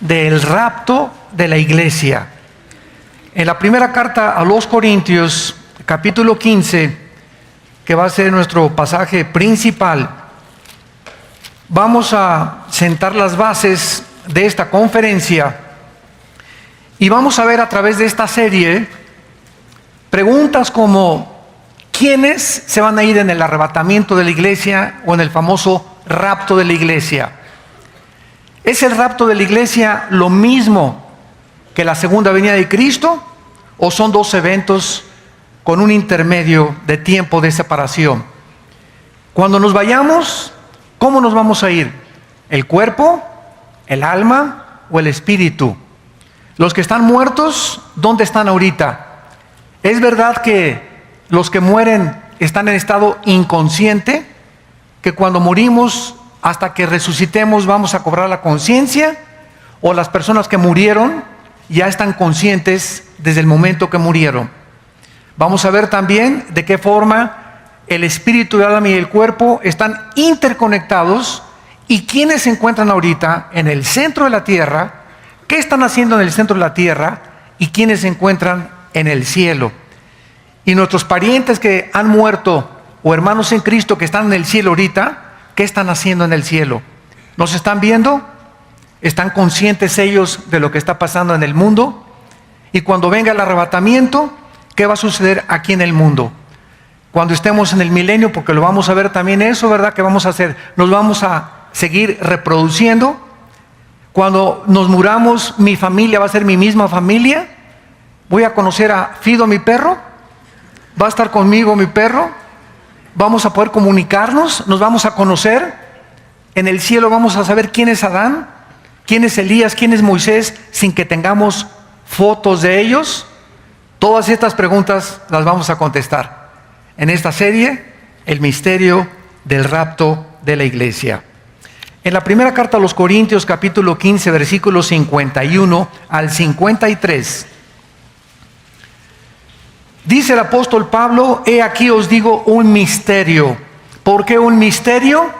del rapto de la iglesia. En la primera carta a los Corintios, capítulo 15, que va a ser nuestro pasaje principal, vamos a sentar las bases de esta conferencia y vamos a ver a través de esta serie preguntas como: ¿quiénes se van a ir en el arrebatamiento de la iglesia o en el famoso rapto de la iglesia? ¿Es el rapto de la iglesia lo mismo que la segunda venida de Cristo, o son dos eventos con un intermedio de tiempo de separación? Cuando nos vayamos, ¿cómo nos vamos a ir? ¿El cuerpo, el alma o el espíritu? Los que están muertos, ¿dónde están ahorita? ¿Es verdad que los que mueren están en estado inconsciente? ¿Que cuando morimos, hasta que resucitemos, vamos a cobrar la conciencia? ¿O las personas que murieron ya están conscientes desde el momento que murieron? Vamos a ver también de qué forma el espíritu, el alma y el cuerpo están interconectados, y quiénes se encuentran ahorita en el centro de la tierra, qué están haciendo en el centro de la tierra, y quiénes se encuentran en el cielo. Y nuestros parientes que han muerto o hermanos en Cristo que están en el cielo ahorita, ¿qué están haciendo en el cielo? ¿Nos están viendo? ¿Están conscientes ellos de lo que está pasando en el mundo? Y cuando venga el arrebatamiento, ¿qué va a suceder aquí en el mundo? Cuando estemos en el milenio, porque lo vamos a ver también eso, ¿verdad? ¿Qué vamos a hacer? Nos vamos a seguir reproduciendo. Cuando nos muramos, mi familia va a ser mi misma familia. Voy a conocer a Fido, mi perro. Va a estar conmigo mi perro. Vamos a poder comunicarnos, nos vamos a conocer. En el cielo vamos a saber quién es Adán, quién es Elías, quién es Moisés, sin que tengamos fotos de ellos. Todas estas preguntas las vamos a contestar en esta serie, el misterio del rapto de la iglesia. En la primera carta a los Corintios, capítulo 15, versículos 51 al 53, dice el apóstol Pablo: he aquí os digo un misterio. ¿Por qué un misterio?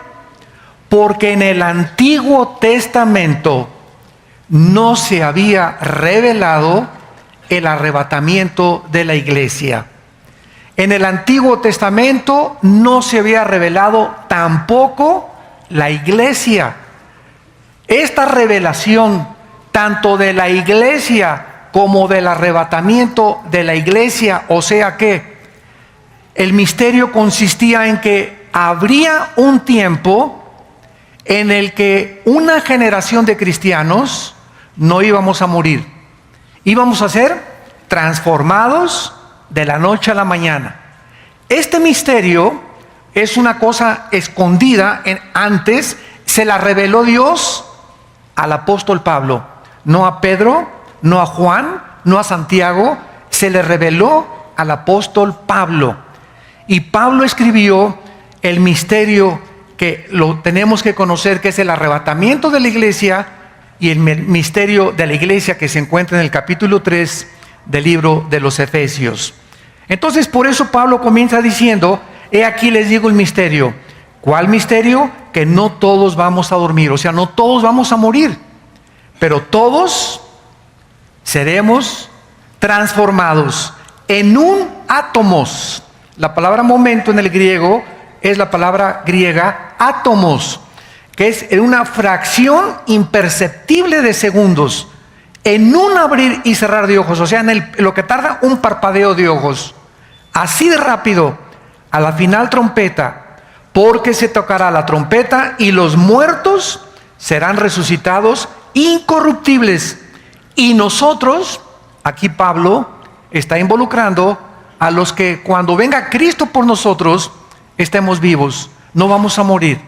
Porque en el Antiguo Testamento no se había revelado el arrebatamiento de la iglesia. En el Antiguo Testamento no se había revelado tampoco la iglesia. Esta revelación, tanto de la iglesia como del arrebatamiento de la iglesia, o sea que el misterio consistía en que habría un tiempo en el que una generación de cristianos no íbamos a morir, íbamos a ser transformados de la noche a la mañana. Este misterio es una cosa escondida. Antes se la reveló Dios al apóstol Pablo, no a Pedro, no a Juan, no a Santiago. Se le reveló al apóstol Pablo, y Pablo escribió el misterio que lo tenemos que conocer, que es el arrebatamiento de la iglesia, y el misterio de la iglesia que se encuentra en el capítulo 3 del libro de los Efesios. Entonces, por eso Pablo comienza diciendo: he aquí les digo el misterio. ¿Cuál misterio? Que no todos vamos a dormir, o sea, no todos vamos a morir, pero todos seremos transformados en un átomos. La palabra momento en el griego es la palabra griega átomos, que es en una fracción imperceptible de segundos, en un abrir y cerrar de ojos, o sea, en lo que tarda un parpadeo de ojos. Así de rápido, a la final trompeta, porque se tocará la trompeta y los muertos serán resucitados incorruptibles. Y nosotros, aquí Pablo está involucrando a los que cuando venga Cristo por nosotros estemos vivos, no vamos a morir.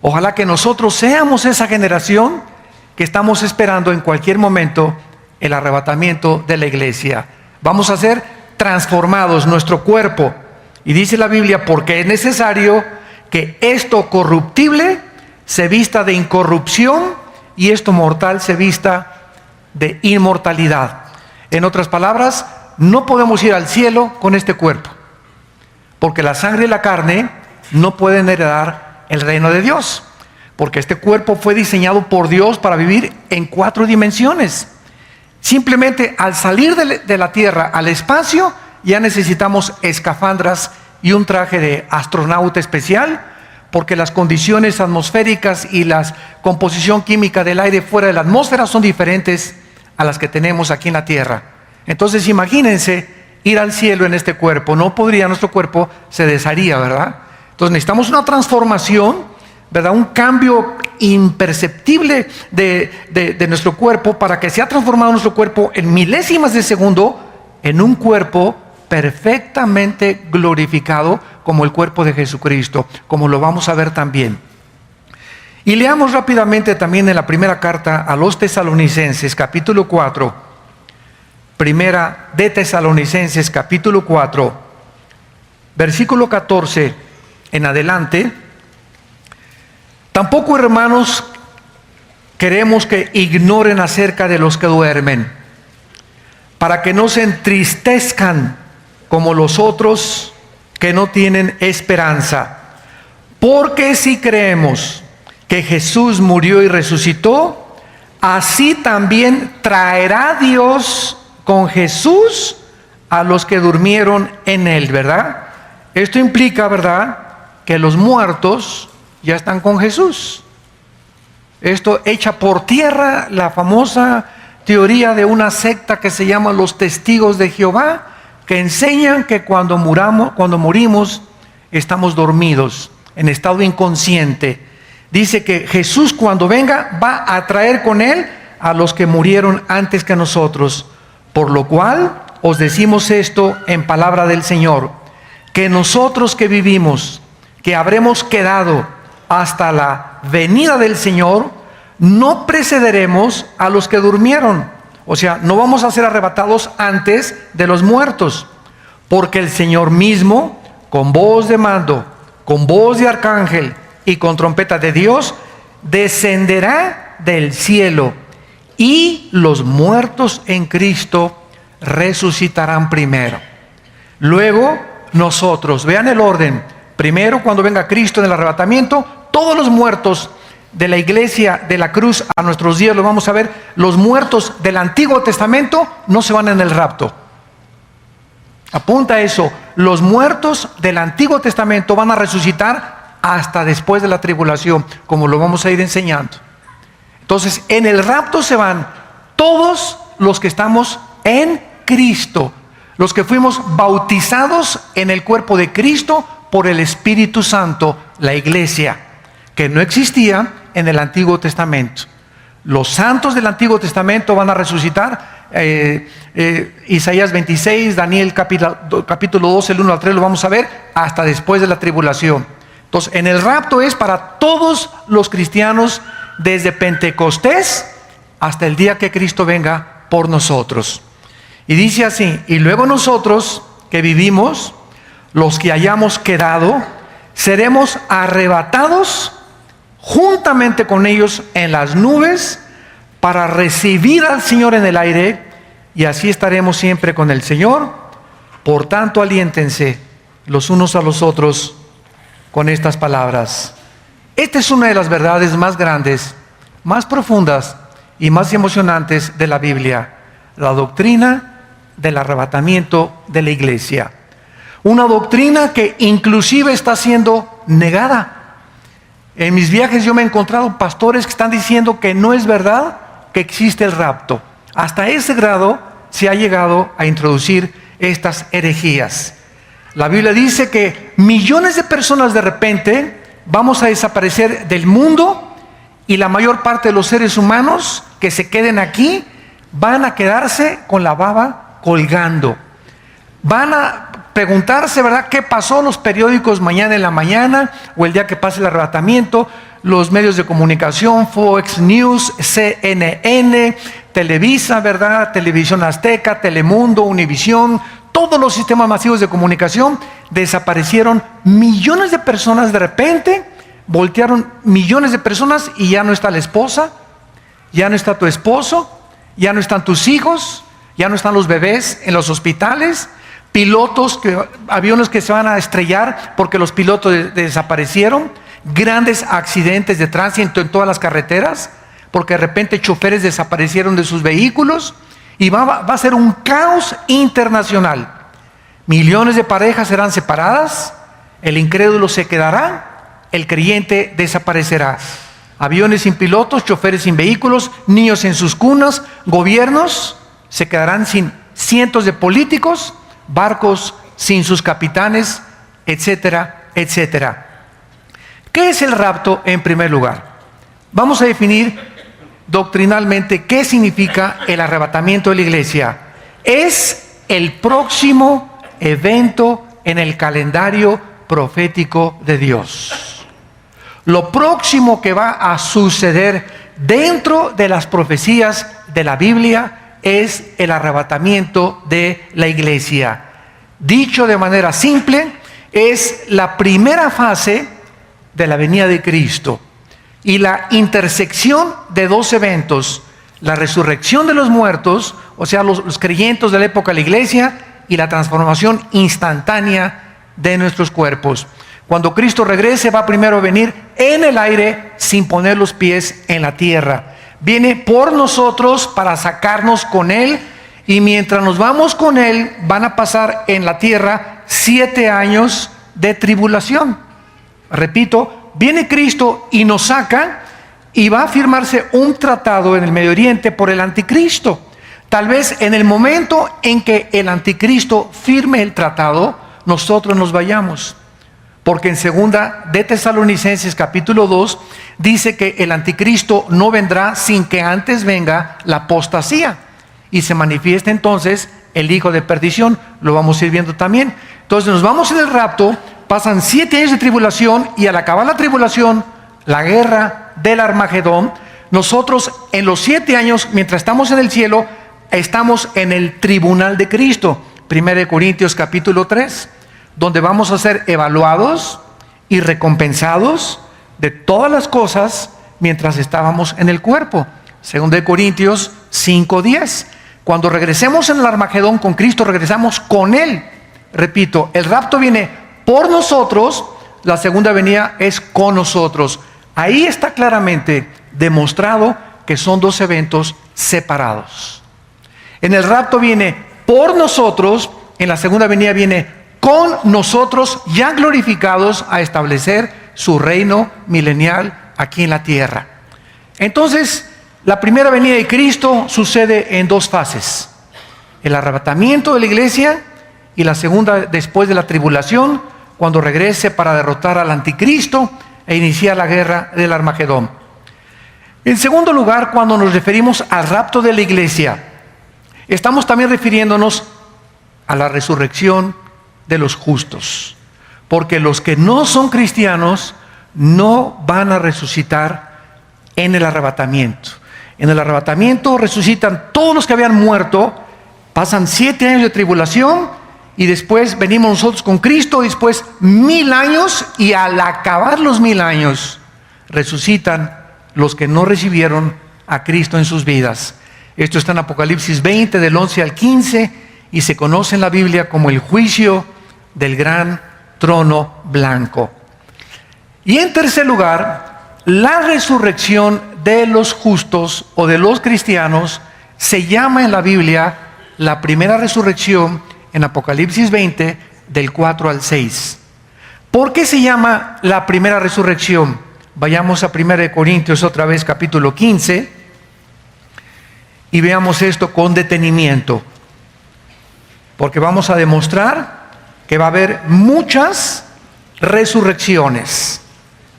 Ojalá que nosotros seamos esa generación que estamos esperando en cualquier momento el arrebatamiento de la iglesia. Vamos a ser transformados nuestro cuerpo. Y dice la Biblia: porque es necesario que esto corruptible se vista de incorrupción y esto mortal se vista de inmortalidad. En otras palabras, no podemos ir al cielo con este cuerpo, porque la sangre y la carne no pueden heredar el reino de Dios. porque este cuerpo fue diseñado por Dios para vivir en 4 dimensiones. Simplemente al salir de la tierra al espacio, ya necesitamos escafandras y un traje de astronauta especial, porque las condiciones atmosféricas y la composición química del aire fuera de la atmósfera son diferentes a las que tenemos aquí en la tierra. Entonces imagínense ir al cielo en este cuerpo. No podría, nuestro cuerpo se desharía, ¿verdad? Entonces necesitamos una transformación, ¿verdad? Un cambio imperceptible de nuestro cuerpo para que sea transformado nuestro cuerpo en milésimas de segundo en un cuerpo perfectamente glorificado como el cuerpo de Jesucristo, como lo vamos a ver también. Y leamos rápidamente también en la primera carta a los Tesalonicenses, capítulo 4, primera de Tesalonicenses, capítulo 4, versículo 14 en adelante. Tampoco, hermanos, queremos que ignoren acerca de los que duermen, para que no se entristezcan como los otros que no tienen esperanza. Porque si creemos que Jesús murió y resucitó, así también traerá Dios con Jesús a los que durmieron en él, ¿verdad? Esto implica, ¿verdad?, que los muertos ya están con Jesús. Esto echa por tierra la famosa teoría de una secta que se llama los Testigos de Jehová, que enseñan que cuando morimos estamos dormidos, en estado inconsciente. Dice que Jesús, cuando venga, va a traer con él a los que murieron antes que nosotros. Por lo cual os decimos esto en palabra del Señor, que nosotros que vivimos, que habremos quedado hasta la venida del Señor, no precederemos a los que durmieron. O sea, no vamos a ser arrebatados antes de los muertos, porque el Señor mismo, con voz de mando, con voz de arcángel y con trompeta de Dios, descenderá del cielo, y los muertos en Cristo resucitarán primero. Luego nosotros, vean el orden, primero cuando venga Cristo en el arrebatamiento, todos los muertos de la iglesia de la cruz a nuestros días, lo vamos a ver, los muertos del Antiguo Testamento no se van en el rapto. Apunta eso, los muertos del Antiguo Testamento van a resucitar hasta después de la tribulación, como lo vamos a ir enseñando. Entonces, en el rapto se van todos los que estamos en Cristo, los que fuimos bautizados en el cuerpo de Cristo por el Espíritu Santo, la iglesia, que no existía en el Antiguo Testamento. Los santos del Antiguo Testamento van a resucitar. Isaías 26, Daniel capítulo 12, el 1 al 3 lo vamos a ver hasta después de la tribulación. Entonces, en el rapto es para todos los cristianos desde Pentecostés hasta el día que Cristo venga por nosotros. Y dice así: y luego nosotros que vivimos, los que hayamos quedado, seremos arrebatados juntamente con ellos en las nubes para recibir al Señor en el aire, y así estaremos siempre con el Señor. Por tanto, aliéntense los unos a los otros con estas palabras. Esta es una de las verdades más grandes, más profundas y más emocionantes de la Biblia: la doctrina del arrebatamiento de la iglesia. Una doctrina que inclusive está siendo negada. En mis viajes yo me he encontrado pastores que están diciendo que no es verdad que existe el rapto. Hasta ese grado se ha llegado a introducir estas herejías. La Biblia dice que millones de personas de repente vamos a desaparecer del mundo, y la mayor parte de los seres humanos que se queden aquí van a quedarse con la baba colgando. Van a preguntarse, ¿verdad?, qué pasó. Los periódicos mañana en la mañana o el día que pase el arrebatamiento, los medios de comunicación, Fox News, CNN, Televisa, ¿verdad?, Televisión Azteca, Telemundo, Univisión, todos los sistemas masivos de comunicación, desaparecieron millones de personas de repente, voltearon millones de personas, y ya no está la esposa, ya no está tu esposo, ya no están tus hijos, ya no están los bebés en los hospitales, aviones que se van a estrellar porque los pilotos desaparecieron, grandes accidentes de tránsito en todas las carreteras, porque de repente choferes desaparecieron de sus vehículos, y va a ser un caos internacional. Millones de parejas serán separadas, el incrédulo se quedará, el creyente desaparecerá. Aviones sin pilotos, choferes sin vehículos, niños en sus cunas, gobiernos se quedarán sin cientos de políticos, barcos sin sus capitanes, etcétera, etcétera. ¿Qué es el rapto en primer lugar? Vamos a definir doctrinalmente qué significa el arrebatamiento de la iglesia. Es el próximo evento en el calendario profético de Dios. Lo próximo que va a suceder dentro de las profecías de la Biblia es el arrebatamiento de la iglesia. Dicho de manera simple, es la primera fase de la venida de Cristo y la intersección de dos eventos: la resurrección de los muertos, o sea, los creyentes de la época de la iglesia, y la transformación instantánea de nuestros cuerpos. Cuando Cristo regrese, va primero a venir en el aire sin poner los pies en la tierra. Viene por nosotros para sacarnos con Él, y mientras nos vamos con Él, van a pasar en la tierra 7 años de tribulación. Repito, viene Cristo y nos saca, y va a firmarse un tratado en el Medio Oriente por el anticristo. Tal vez en el momento en que el anticristo firme el tratado, nosotros nos vayamos. Porque en segunda de Tesalonicenses capítulo 2 dice que el anticristo no vendrá sin que antes venga la apostasía y se manifieste entonces el hijo de perdición. Lo vamos a ir viendo también. Entonces nos vamos en el rapto, pasan 7 años de tribulación, y al acabar la tribulación, la guerra del Armagedón, nosotros en los 7 años, mientras estamos en el cielo, estamos en el tribunal de Cristo. 1 Corintios capítulo 3, donde vamos a ser evaluados y recompensados de todas las cosas mientras estábamos en el cuerpo. 2 Corintios 5:10. Cuando regresemos en el Armagedón con Cristo, regresamos con Él. Repito, el rapto viene por nosotros, la segunda venida es con nosotros. Ahí está claramente demostrado que son dos eventos separados. En el rapto viene por nosotros, en la segunda venida viene con nosotros, ya glorificados, a establecer su reino milenial aquí en la tierra. Entonces, la primera venida de Cristo sucede en dos fases: el arrebatamiento de la iglesia, y la segunda después de la tribulación, cuando regrese para derrotar al anticristo e iniciar la guerra del Armagedón. En segundo lugar, cuando nos referimos al rapto de la iglesia, estamos también refiriéndonos a la resurrección de los justos, porque los que no son cristianos no van a resucitar en el arrebatamiento. En el arrebatamiento resucitan todos los que habían muerto, pasan 7 años de tribulación, y después venimos nosotros con Cristo, y después 1000 años, y al acabar los 1000 años resucitan los que no recibieron a Cristo en sus vidas. Esto está en Apocalipsis 20, del 11 al 15, y se conoce en la Biblia como el juicio del gran trono blanco. Y en tercer lugar, la resurrección de los justos o de los cristianos se llama en la Biblia la primera resurrección, en Apocalipsis 20, del 4 al 6. ¿Por qué se llama la primera resurrección? Vayamos a 1 Corintios otra vez, capítulo 15, y veamos esto con detenimiento, porque vamos a demostrar que va a haber muchas resurrecciones,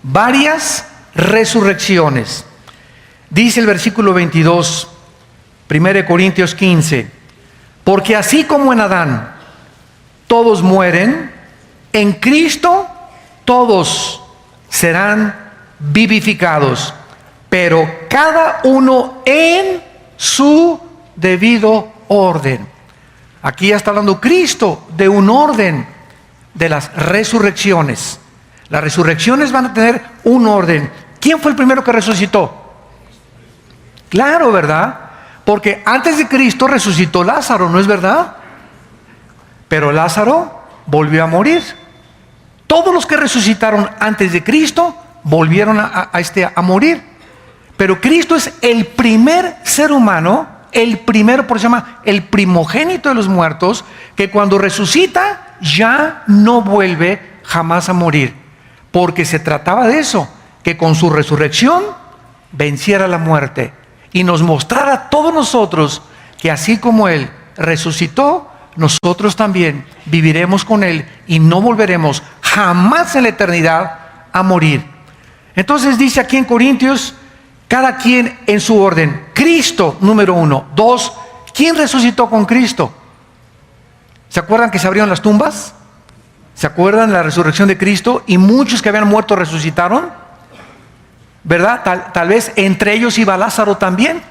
varias resurrecciones. Dice el versículo 22, 1 Corintios 15: porque así como en Adán todos mueren, en Cristo todos serán vivificados, pero cada uno en su debido orden. Aquí ya está hablando Cristo de un orden de las resurrecciones. Las resurrecciones van a tener un orden. ¿Quién fue el primero que resucitó? Claro, ¿verdad? Porque antes de Cristo resucitó Lázaro, ¿no es verdad? Pero Lázaro volvió a morir. Todos los que resucitaron antes de Cristo volvieron a morir. Pero Cristo es el primer ser humano, el primero, por eso se llama el primogénito de los muertos, que cuando resucita ya no vuelve jamás a morir. Porque se trataba de eso, que con su resurrección venciera la muerte y nos mostrara a todos nosotros que así como Él resucitó, nosotros también viviremos con Él y no volveremos jamás en la eternidad a morir. Entonces dice aquí en Corintios, cada quien en su orden. Cristo, número 1. 2, ¿quién resucitó con Cristo? ¿Se acuerdan que se abrieron las tumbas? ¿Se acuerdan de la resurrección de Cristo? Y muchos que habían muerto resucitaron, ¿verdad? Tal vez entre ellos iba Lázaro también,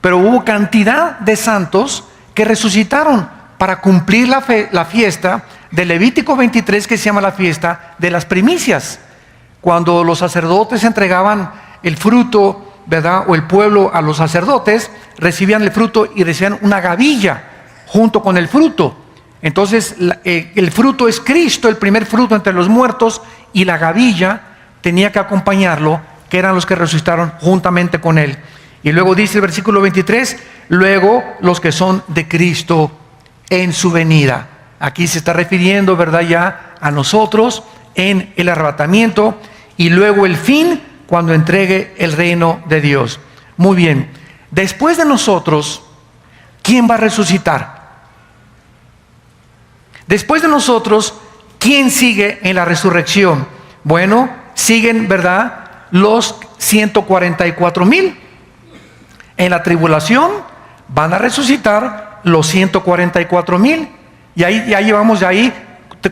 pero hubo cantidad de santos que resucitaron para cumplir la fiesta de Levítico 23, que se llama la fiesta de las primicias, cuando los sacerdotes entregaban el fruto, ¿verdad? O el pueblo a los sacerdotes, recibían el fruto y recibían una gavilla junto con el fruto. Entonces el fruto es Cristo, el primer fruto entre los muertos, y la gavilla tenía que acompañarlo, que eran los que resucitaron juntamente con Él. Y luego dice el versículo 23, luego los que son de Cristo en su venida. Aquí se está refiriendo, ¿verdad?, ya a nosotros en el arrebatamiento, y luego el fin, cuando entregue el reino de Dios. Muy bien, después de nosotros, ¿quién va a resucitar? Después de nosotros, ¿quién sigue en la resurrección? Bueno, siguen, ¿verdad?, los 144,000. En la tribulación van a resucitar los 144,000. Y ahí ya llevamos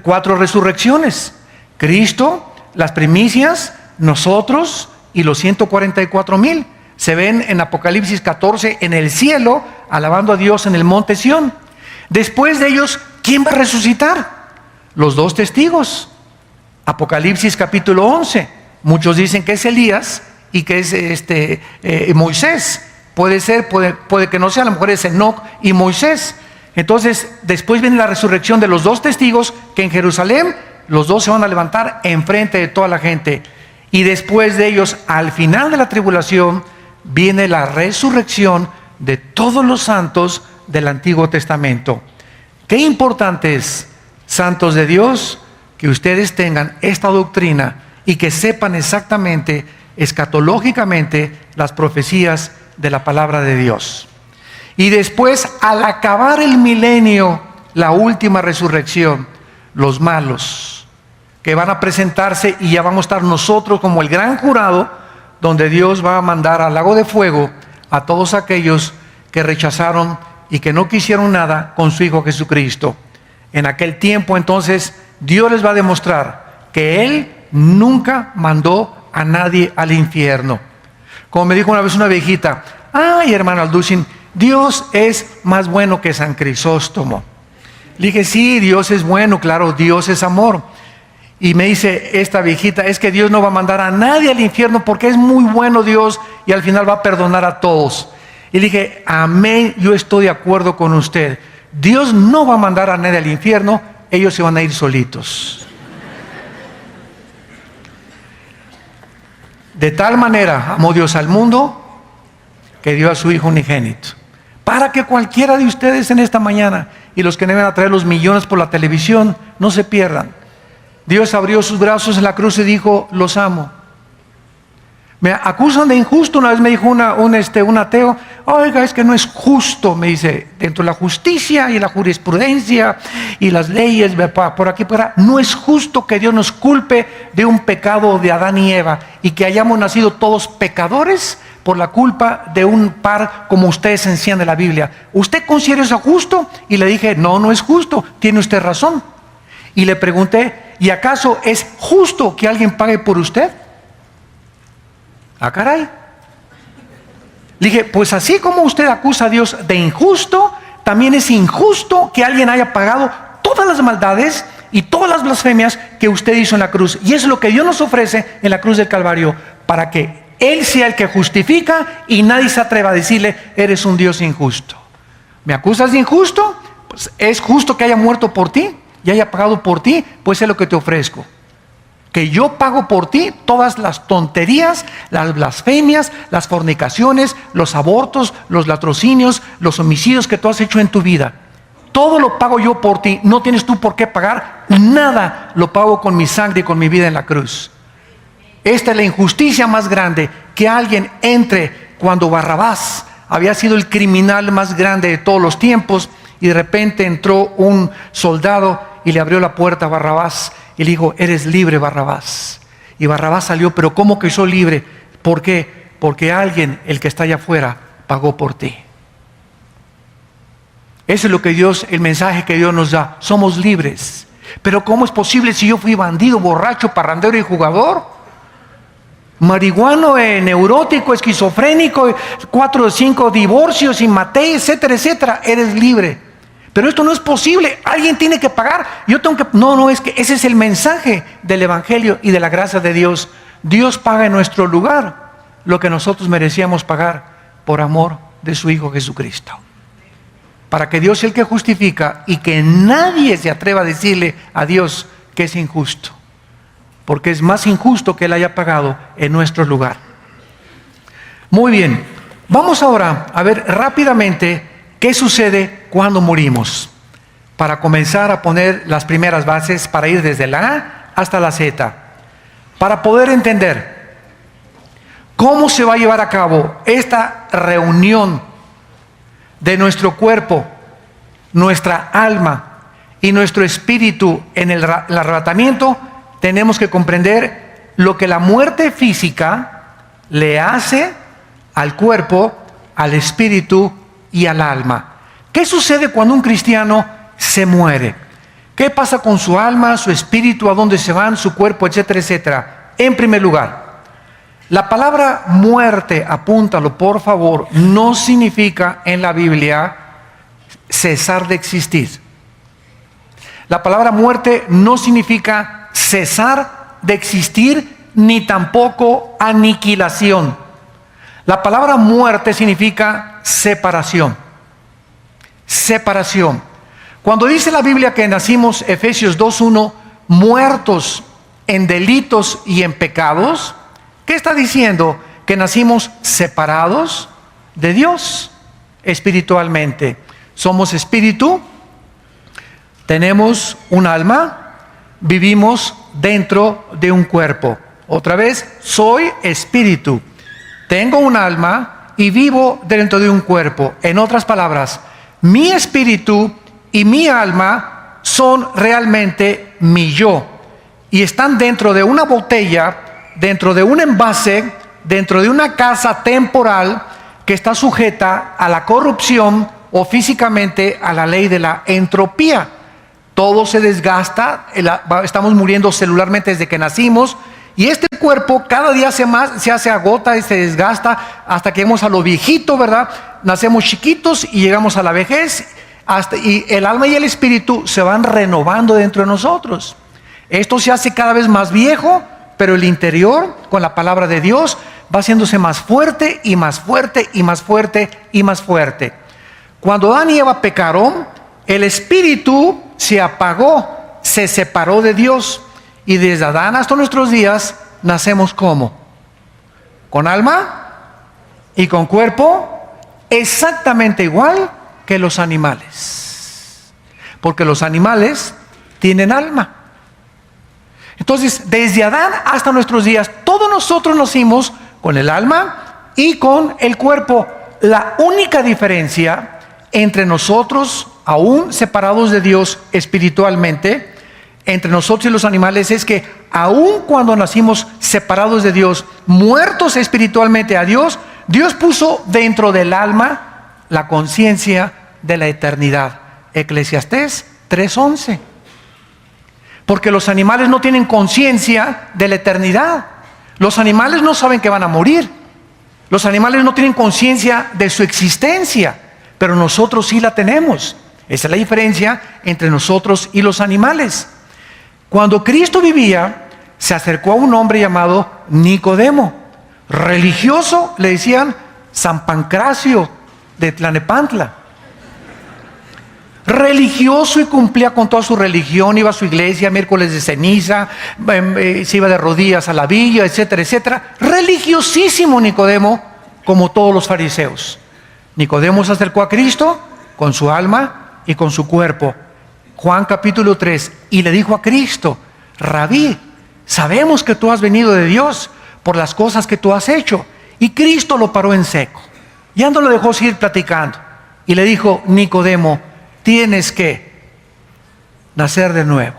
4 resurrecciones. Cristo, las primicias, nosotros y los 144,000. Se ven en Apocalipsis 14 en el cielo, alabando a Dios en el monte Sión. Después de ellos, ¿quién va a resucitar? Los 2 testigos. Apocalipsis capítulo 11. Muchos dicen que es Elías y que es Moisés. Puede ser, puede que no sea, a lo mejor es Enoc y Moisés. Entonces, después viene la resurrección de los 2 testigos, que en Jerusalén los 2 se van a levantar enfrente de toda la gente. Y después de ellos, al final de la tribulación, viene la resurrección de todos los santos del Antiguo Testamento. Qué importante es, santos de Dios, que ustedes tengan esta doctrina y que sepan exactamente, escatológicamente, las profecías de la palabra de Dios. Y después, al acabar el milenio, la última resurrección, los malos, que van a presentarse, y ya vamos a estar nosotros como el gran jurado, donde Dios va a mandar al lago de fuego a todos aquellos que rechazaron y que no quisieron nada con su Hijo Jesucristo. En aquel tiempo, entonces, Dios les va a demostrar que Él nunca mandó a nadie al infierno. Como me dijo una vez una viejita, ay, hermano Alducin, Dios es más bueno que San Crisóstomo. Le dije, sí, Dios es bueno, claro, Dios es amor. Y me dice esta viejita, es que Dios no va a mandar a nadie al infierno porque es muy bueno Dios y al final va a perdonar a todos. Y le dije, amén, yo estoy de acuerdo con usted. Dios no va a mandar a nadie al infierno, ellos se van a ir solitos. De tal manera amó Dios al mundo que dio a su Hijo unigénito, para que cualquiera de ustedes en esta mañana, y los que deben a traer los millones por la televisión, no se pierdan. Dios abrió sus brazos en la cruz y dijo, los amo. Me acusan de injusto. Una vez me dijo un ateo, oiga, es que no es justo, me dice, dentro de la justicia y la jurisprudencia y las leyes, por aquí, por allá, no es justo que Dios nos culpe de un pecado de Adán y Eva y que hayamos nacido todos pecadores por la culpa de un par como ustedes enseñan de la Biblia. ¿Usted considera eso justo? Y le dije, no, no es justo, tiene usted razón. Y le pregunté, ¿y acaso es justo que alguien pague por usted? Ah, caray. Le dije, pues así como usted acusa a Dios de injusto, también es injusto que alguien haya pagado todas las maldades y todas las blasfemias que usted hizo en la cruz. Y eso es lo que Dios nos ofrece en la cruz del Calvario, para que Él sea el que justifica y nadie se atreva a decirle, eres un Dios injusto. ¿Me acusas de injusto? Pues es justo que haya muerto por ti y haya pagado por ti, pues es lo que te ofrezco. que yo pago por ti todas las tonterías, las blasfemias, las fornicaciones, los abortos, los latrocinios, los homicidios que tú has hecho en tu vida. Todo lo pago yo por ti, no tienes tú por qué pagar nada, lo pago con mi sangre y con mi vida en la cruz. Esta es la injusticia más grande, que alguien entre cuando Barrabás había sido el criminal más grande de todos los tiempos, y de repente entró un soldado y le abrió la puerta a Barrabás y le dijo: eres libre, Barrabás. Y Barrabás salió, pero ¿cómo que soy libre? ¿Por qué? Porque alguien, el que está allá afuera, pagó por ti. Eso es lo que Dios, el mensaje que Dios nos da. Somos libres. Pero ¿cómo es posible si yo fui bandido, borracho, parrandero y jugador? Marihuano, neurótico, esquizofrénico, 4 o 5 divorcios y maté, etcétera, etcétera. Eres libre. Pero esto no es posible, alguien tiene que pagar. Yo tengo que... No, es que ese es el mensaje del Evangelio y de la gracia de Dios. Dios paga en nuestro lugar lo que nosotros merecíamos pagar por amor de su Hijo Jesucristo. Para que Dios sea el que justifica y que nadie se atreva a decirle a Dios que es injusto. Porque es más injusto que Él haya pagado en nuestro lugar. Muy bien, vamos ahora a ver rápidamente qué sucede cuando morimos, para comenzar a poner las primeras bases, para ir desde la A hasta la Z, para poder entender cómo se va a llevar a cabo esta reunión de nuestro cuerpo, nuestra alma y nuestro espíritu en el arrebatamiento. Tenemos que comprender lo que la muerte física le hace al cuerpo, al espíritu y al alma. ¿Qué sucede cuando un cristiano se muere? ¿Qué pasa con su alma, su espíritu, a dónde se van, su cuerpo, etcétera, etcétera? En primer lugar, la palabra muerte, apúntalo por favor, no significa en la Biblia cesar de existir. La palabra muerte no significa cesar de existir, ni tampoco aniquilación. La palabra muerte significa separación. Separación. Cuando dice la Biblia que nacimos, Efesios 2:1, muertos en delitos y en pecados, ¿qué está diciendo? Que nacimos separados de Dios espiritualmente. Somos espíritu, tenemos un alma, vivimos dentro de un cuerpo. Otra vez, soy espíritu, tengo un alma y vivo dentro de un cuerpo. En otras palabras, mi espíritu y mi alma son realmente mi yo, y están dentro de una botella, dentro de un envase, dentro de una casa temporal que está sujeta a la corrupción o físicamente a la ley de la entropía. Todo se desgasta, estamos muriendo celularmente desde que nacimos, y este cuerpo cada día se agota y se desgasta hasta que llegamos a lo viejito, ¿verdad? Nacemos chiquitos y llegamos a la vejez, y el alma y el espíritu se van renovando dentro de nosotros. Esto se hace cada vez más viejo, pero el interior, con la palabra de Dios, va haciéndose más fuerte y más fuerte y más fuerte y más fuerte. Cuando Adán y Eva pecaron, el espíritu se apagó, se separó de Dios, y desde Adán hasta nuestros días nacemos ¿cómo? Con alma y con cuerpo exactamente igual que los animales, porque los animales tienen alma. Entonces, desde Adán hasta nuestros días, todos nosotros nacimos con el alma y con el cuerpo. La única diferencia entre nosotros, aún separados de Dios espiritualmente, entre nosotros y los animales, es que aún cuando nacimos separados de Dios, muertos espiritualmente a Dios, Dios puso dentro del alma la conciencia de la eternidad. Eclesiastés 3:11. Porque los animales no tienen conciencia de la eternidad. Los animales no saben que van a morir. Los animales no tienen conciencia de su existencia, pero nosotros sí la tenemos. Esa es la diferencia entre nosotros y los animales. Cuando Cristo vivía, se acercó a un hombre llamado Nicodemo, religioso, le decían San Pancracio de Tlalnepantla. religioso y cumplía con toda su religión, iba a su iglesia, miércoles de ceniza, se iba de rodillas a la villa, etcétera, etcétera. Religiosísimo Nicodemo, como todos los fariseos. Nicodemo se acercó a Cristo con su alma y con su cuerpo. Juan capítulo 3, y le dijo a Cristo: Rabí, sabemos que tú has venido de Dios por las cosas que tú has hecho. Y Cristo lo paró en seco. Ya no lo dejó seguir platicando. Y le dijo: Nicodemo, tienes que nacer de nuevo.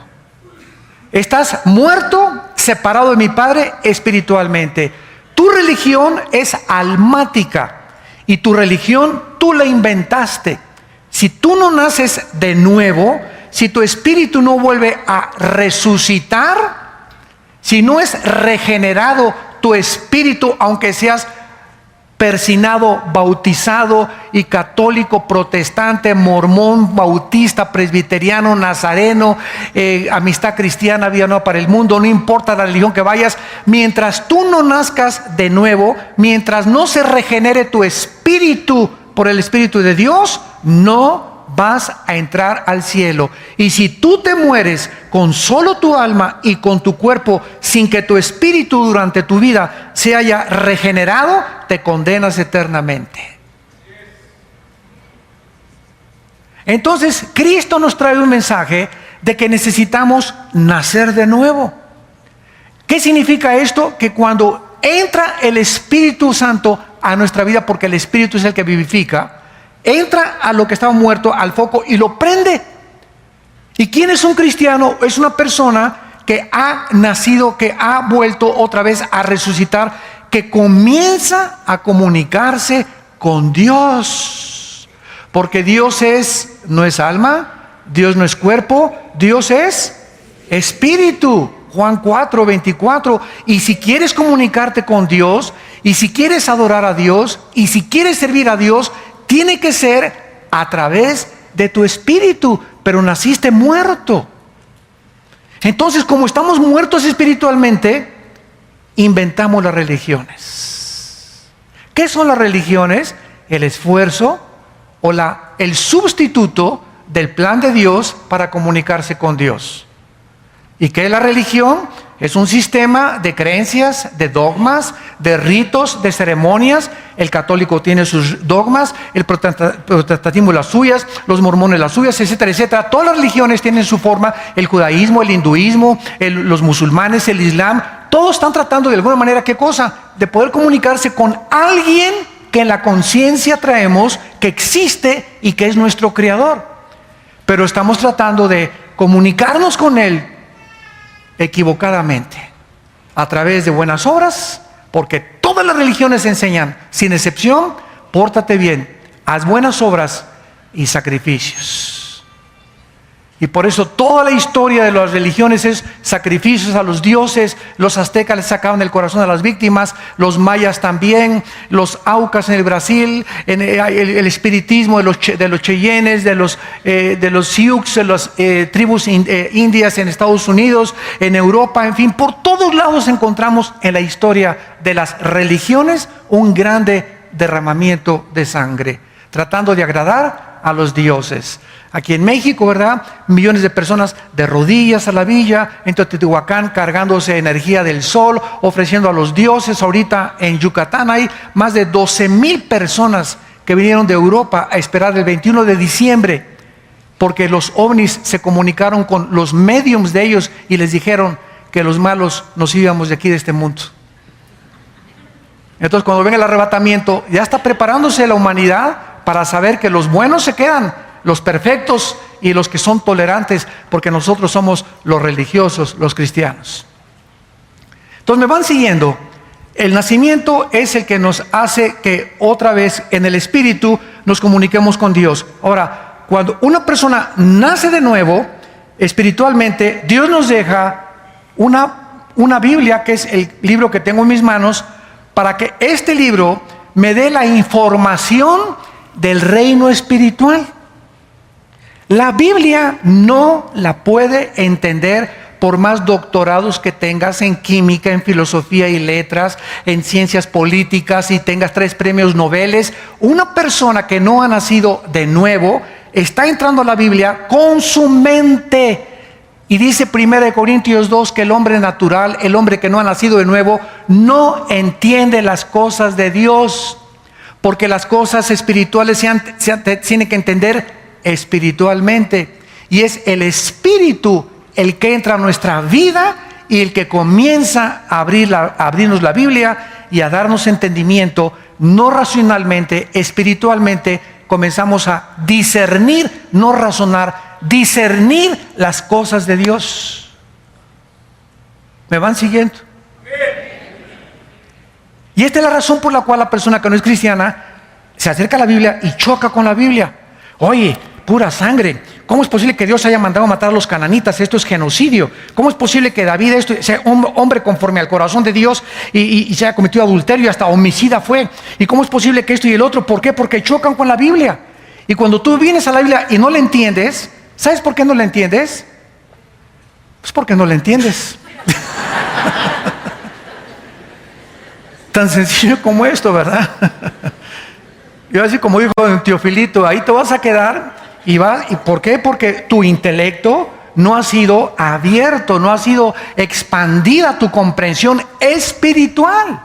Estás muerto, separado de mi Padre espiritualmente. Tu religión es almática. Y tu religión tú la inventaste. Si tú no naces de nuevo, si tu espíritu no vuelve a resucitar, si no es regenerado tu espíritu, aunque seas persinado, bautizado y católico, protestante, mormón, bautista, presbiteriano, nazareno, amistad cristiana, vida nueva para el mundo, no importa la religión que vayas, mientras tú no nazcas de nuevo, mientras no se regenere tu espíritu por el Espíritu de Dios, no vas a entrar al cielo. Y si tú te mueres con solo tu alma y con tu cuerpo, sin que tu espíritu durante tu vida se haya regenerado, te condenas eternamente. Entonces, Cristo nos trae un mensaje de que necesitamos nacer de nuevo. ¿Qué significa esto? Que cuando entra el Espíritu Santo a nuestra vida, porque el Espíritu es el que vivifica, entra a lo que estaba muerto, al foco, y lo prende. ¿Y quién es un cristiano? Es una persona que ha nacido, que ha vuelto otra vez a resucitar, que comienza a comunicarse con Dios. Porque Dios no es alma, Dios no es cuerpo, Dios es espíritu. Juan 4:24. Y si quieres comunicarte con Dios, y si quieres adorar a Dios, y si quieres servir a Dios, tiene que ser a través de tu espíritu, pero naciste muerto. Entonces, como estamos muertos espiritualmente, inventamos las religiones. ¿Qué son las religiones? El esfuerzo o el sustituto del plan de Dios para comunicarse con Dios. ¿Y qué es la religión? Es un sistema de creencias, de dogmas, de ritos, de ceremonias. El católico tiene sus dogmas, el protestantismo las suyas, los mormones las suyas, etcétera, etcétera. Todas las religiones tienen su forma, el judaísmo, el hinduismo, los musulmanes, el islam. Todos están tratando de alguna manera, ¿qué cosa? De poder comunicarse con alguien que en la conciencia traemos, que existe y que es nuestro creador. Pero estamos tratando de comunicarnos con Él equivocadamente, a través de buenas obras, porque todas las religiones enseñan, sin excepción, pórtate bien, haz buenas obras y sacrificios. Y por eso toda la historia de las religiones es sacrificios a los dioses. Los aztecas les sacaban el corazón a las víctimas, los mayas también, los aucas en el Brasil, el espiritismo de los cheyennes, de los sioux, de las tribus indias en Estados Unidos, en Europa, en fin, por todos lados encontramos en la historia de las religiones un grande derramamiento de sangre, tratando de agradar a los dioses. Aquí en México, ¿verdad? Millones de personas de rodillas a la villa, en Teotihuacán cargándose energía del sol, ofreciendo a los dioses. Ahorita en Yucatán hay más de 12,000 personas que vinieron de Europa a esperar el 21 de diciembre, porque los ovnis se comunicaron con los mediums de ellos y les dijeron que los malos nos íbamos de aquí, de este mundo. Entonces, cuando venga el arrebatamiento, ya está preparándose la humanidad para saber que los buenos se quedan, los perfectos y los que son tolerantes, porque nosotros somos los religiosos, los cristianos. Entonces, me van siguiendo. El nacimiento es el que nos hace que otra vez en el espíritu nos comuniquemos con Dios. Ahora, cuando una persona nace de nuevo, espiritualmente, Dios nos deja una Biblia, que es el libro que tengo en mis manos, para que este libro me dé la información del reino espiritual. La Biblia no la puede entender por más doctorados que tengas en química, en filosofía y letras, en ciencias políticas, y tengas 3 premios Nobel. Una persona que no ha nacido de nuevo está entrando a la Biblia con su mente. Y dice 1 Corintios 2 que el hombre natural, el hombre que no ha nacido de nuevo, no entiende las cosas de Dios, porque las cosas espirituales se tienen que entender espiritualmente. Y es el Espíritu el que entra a nuestra vida y el que comienza a abrirnos la Biblia y a darnos entendimiento, no racionalmente, espiritualmente. Comenzamos a discernir, no razonar, discernir las cosas de Dios. ¿Me van siguiendo? Y esta es la razón por la cual la persona que no es cristiana se acerca a la Biblia y choca con la Biblia. Oye, pura sangre. ¿Cómo es posible que Dios haya mandado a matar a los cananitas? Esto es genocidio. ¿Cómo es posible que David sea un hombre conforme al corazón de Dios y se haya cometido adulterio y hasta homicida fue? ¿Y cómo es posible que esto y el otro? ¿Por qué? Porque chocan con la Biblia. Y cuando tú vienes a la Biblia y no la entiendes, ¿sabes por qué no la entiendes? Pues porque no la entiendes. Tan sencillo como esto, ¿verdad? Yo así como dijo Teofilito, ahí te vas a quedar. ¿Y por qué? Porque tu intelecto no ha sido abierto, no ha sido expandida tu comprensión espiritual.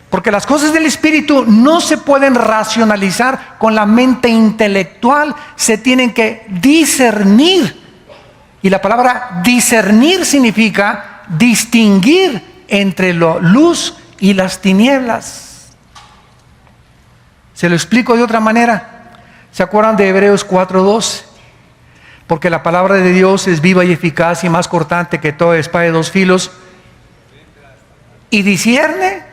Porque las cosas del espíritu no se pueden racionalizar con la mente intelectual, se tienen que discernir. Y la palabra discernir significa distinguir entre la luz y las tinieblas. Se lo explico de otra manera. ¿Se acuerdan de Hebreos 4:12? Porque la palabra de Dios es viva y eficaz y más cortante que toda espada de dos filos. Y discierne,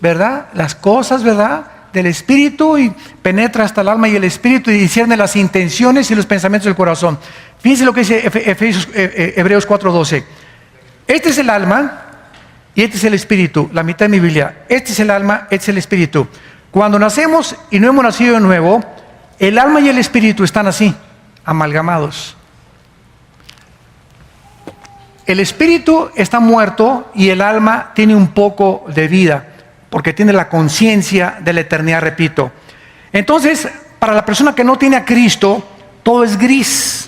¿verdad? Las cosas, ¿verdad? Del espíritu, y penetra hasta el alma y el espíritu y discierne las intenciones y los pensamientos del corazón. Fíjense lo que dice Hebreos 4:12. Este es el alma y este es el espíritu, la mitad de mi Biblia. Este es el alma, este es el espíritu. Cuando nacemos y no hemos nacido de nuevo, el alma y el espíritu están así, amalgamados. El espíritu está muerto y el alma tiene un poco de vida, porque tiene la conciencia de la eternidad, repito. Entonces, para la persona que no tiene a Cristo, todo es gris.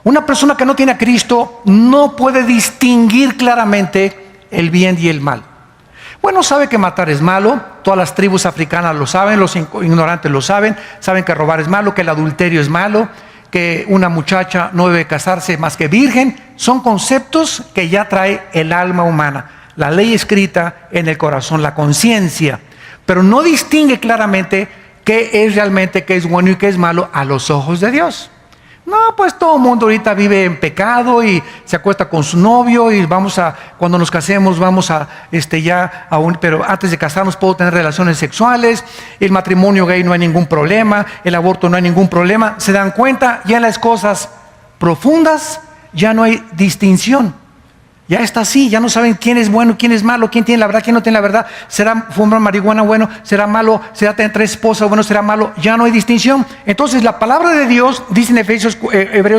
Una persona que no tiene a Cristo no puede distinguir claramente el bien y el mal. Bueno, sabe que matar es malo, todas las tribus africanas lo saben, los ignorantes lo saben que robar es malo, que el adulterio es malo, que una muchacha no debe casarse más que virgen. Son conceptos que ya trae el alma humana, la ley escrita en el corazón, la conciencia, pero no distingue claramente qué es realmente, qué es bueno y qué es malo a los ojos de Dios. No, pues todo el mundo ahorita vive en pecado y se acuesta con su novio y cuando nos casemos pero antes de casarnos puedo tener relaciones sexuales, el matrimonio gay no hay ningún problema, el aborto no hay ningún problema. Se dan cuenta, ya en las cosas profundas ya no hay distinción. Ya está así, ya no saben quién es bueno, quién es malo, quién tiene la verdad, quién no tiene la verdad. ¿Será fumar marihuana bueno? ¿Será malo? ¿Será tener 3 esposas bueno? ¿Será malo? Ya no hay distinción. Entonces la palabra de Dios, dice en Hebreos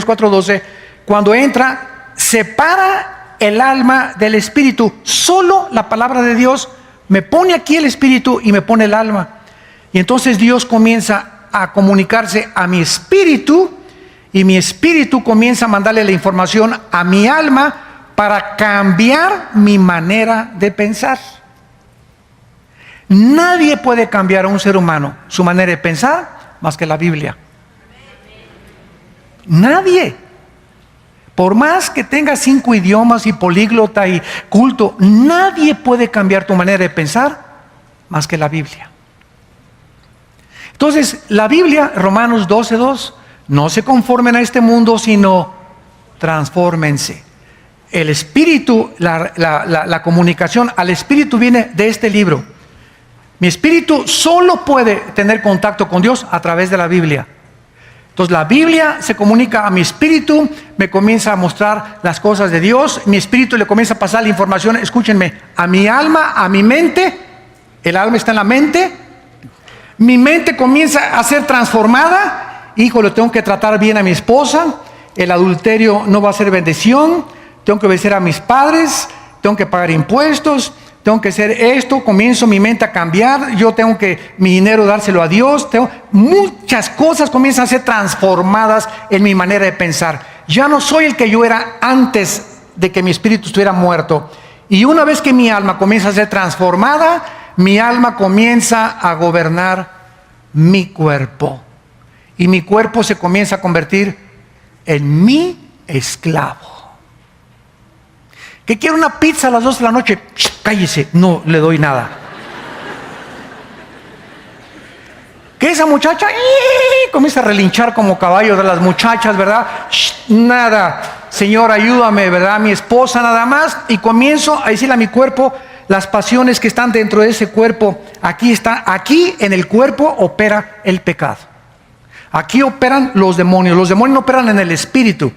4:12, cuando entra, separa el alma del espíritu. Solo la palabra de Dios me pone aquí el espíritu y me pone el alma. Y entonces Dios comienza a comunicarse a mi espíritu y mi espíritu comienza a mandarle la información a mi alma para cambiar mi manera de pensar. Nadie puede cambiar a un ser humano su manera de pensar más que la Biblia. Nadie. Por más que tenga 5 idiomas y políglota y culto, nadie puede cambiar tu manera de pensar más que la Biblia. Entonces, la Biblia, Romanos 12:2, no se conformen a este mundo, sino transfórmense. El espíritu, la comunicación al espíritu viene de este libro. Mi espíritu solo puede tener contacto con Dios a través de la Biblia. Entonces la Biblia se comunica a mi espíritu, me comienza a mostrar las cosas de Dios, mi espíritu le comienza a pasar la información, escúchenme, a mi alma, a mi mente. El alma está en la mente. Mi mente comienza a ser transformada. Híjole, tengo que tratar bien a mi esposa. El adulterio no va a ser bendición. Tengo que obedecer a mis padres, tengo que pagar impuestos, tengo que hacer esto, comienzo mi mente a cambiar, yo tengo que mi dinero dárselo a Dios, muchas cosas comienzan a ser transformadas en mi manera de pensar. Ya no soy el que yo era antes de que mi espíritu estuviera muerto. Y una vez que mi alma comienza a ser transformada, mi alma comienza a gobernar mi cuerpo. Y mi cuerpo se comienza a convertir en mi esclavo. Que quiero una pizza a las 2 de la noche, cállese, no le doy nada. Que esa muchacha comienza a relinchar como caballo de las muchachas, ¿verdad? Nada, Señor, ayúdame, ¿verdad? Mi esposa nada más. Y comienzo a decirle a mi cuerpo las pasiones que están dentro de ese cuerpo. Aquí en el cuerpo opera el pecado. Aquí operan los demonios. Los demonios no operan en el espíritu,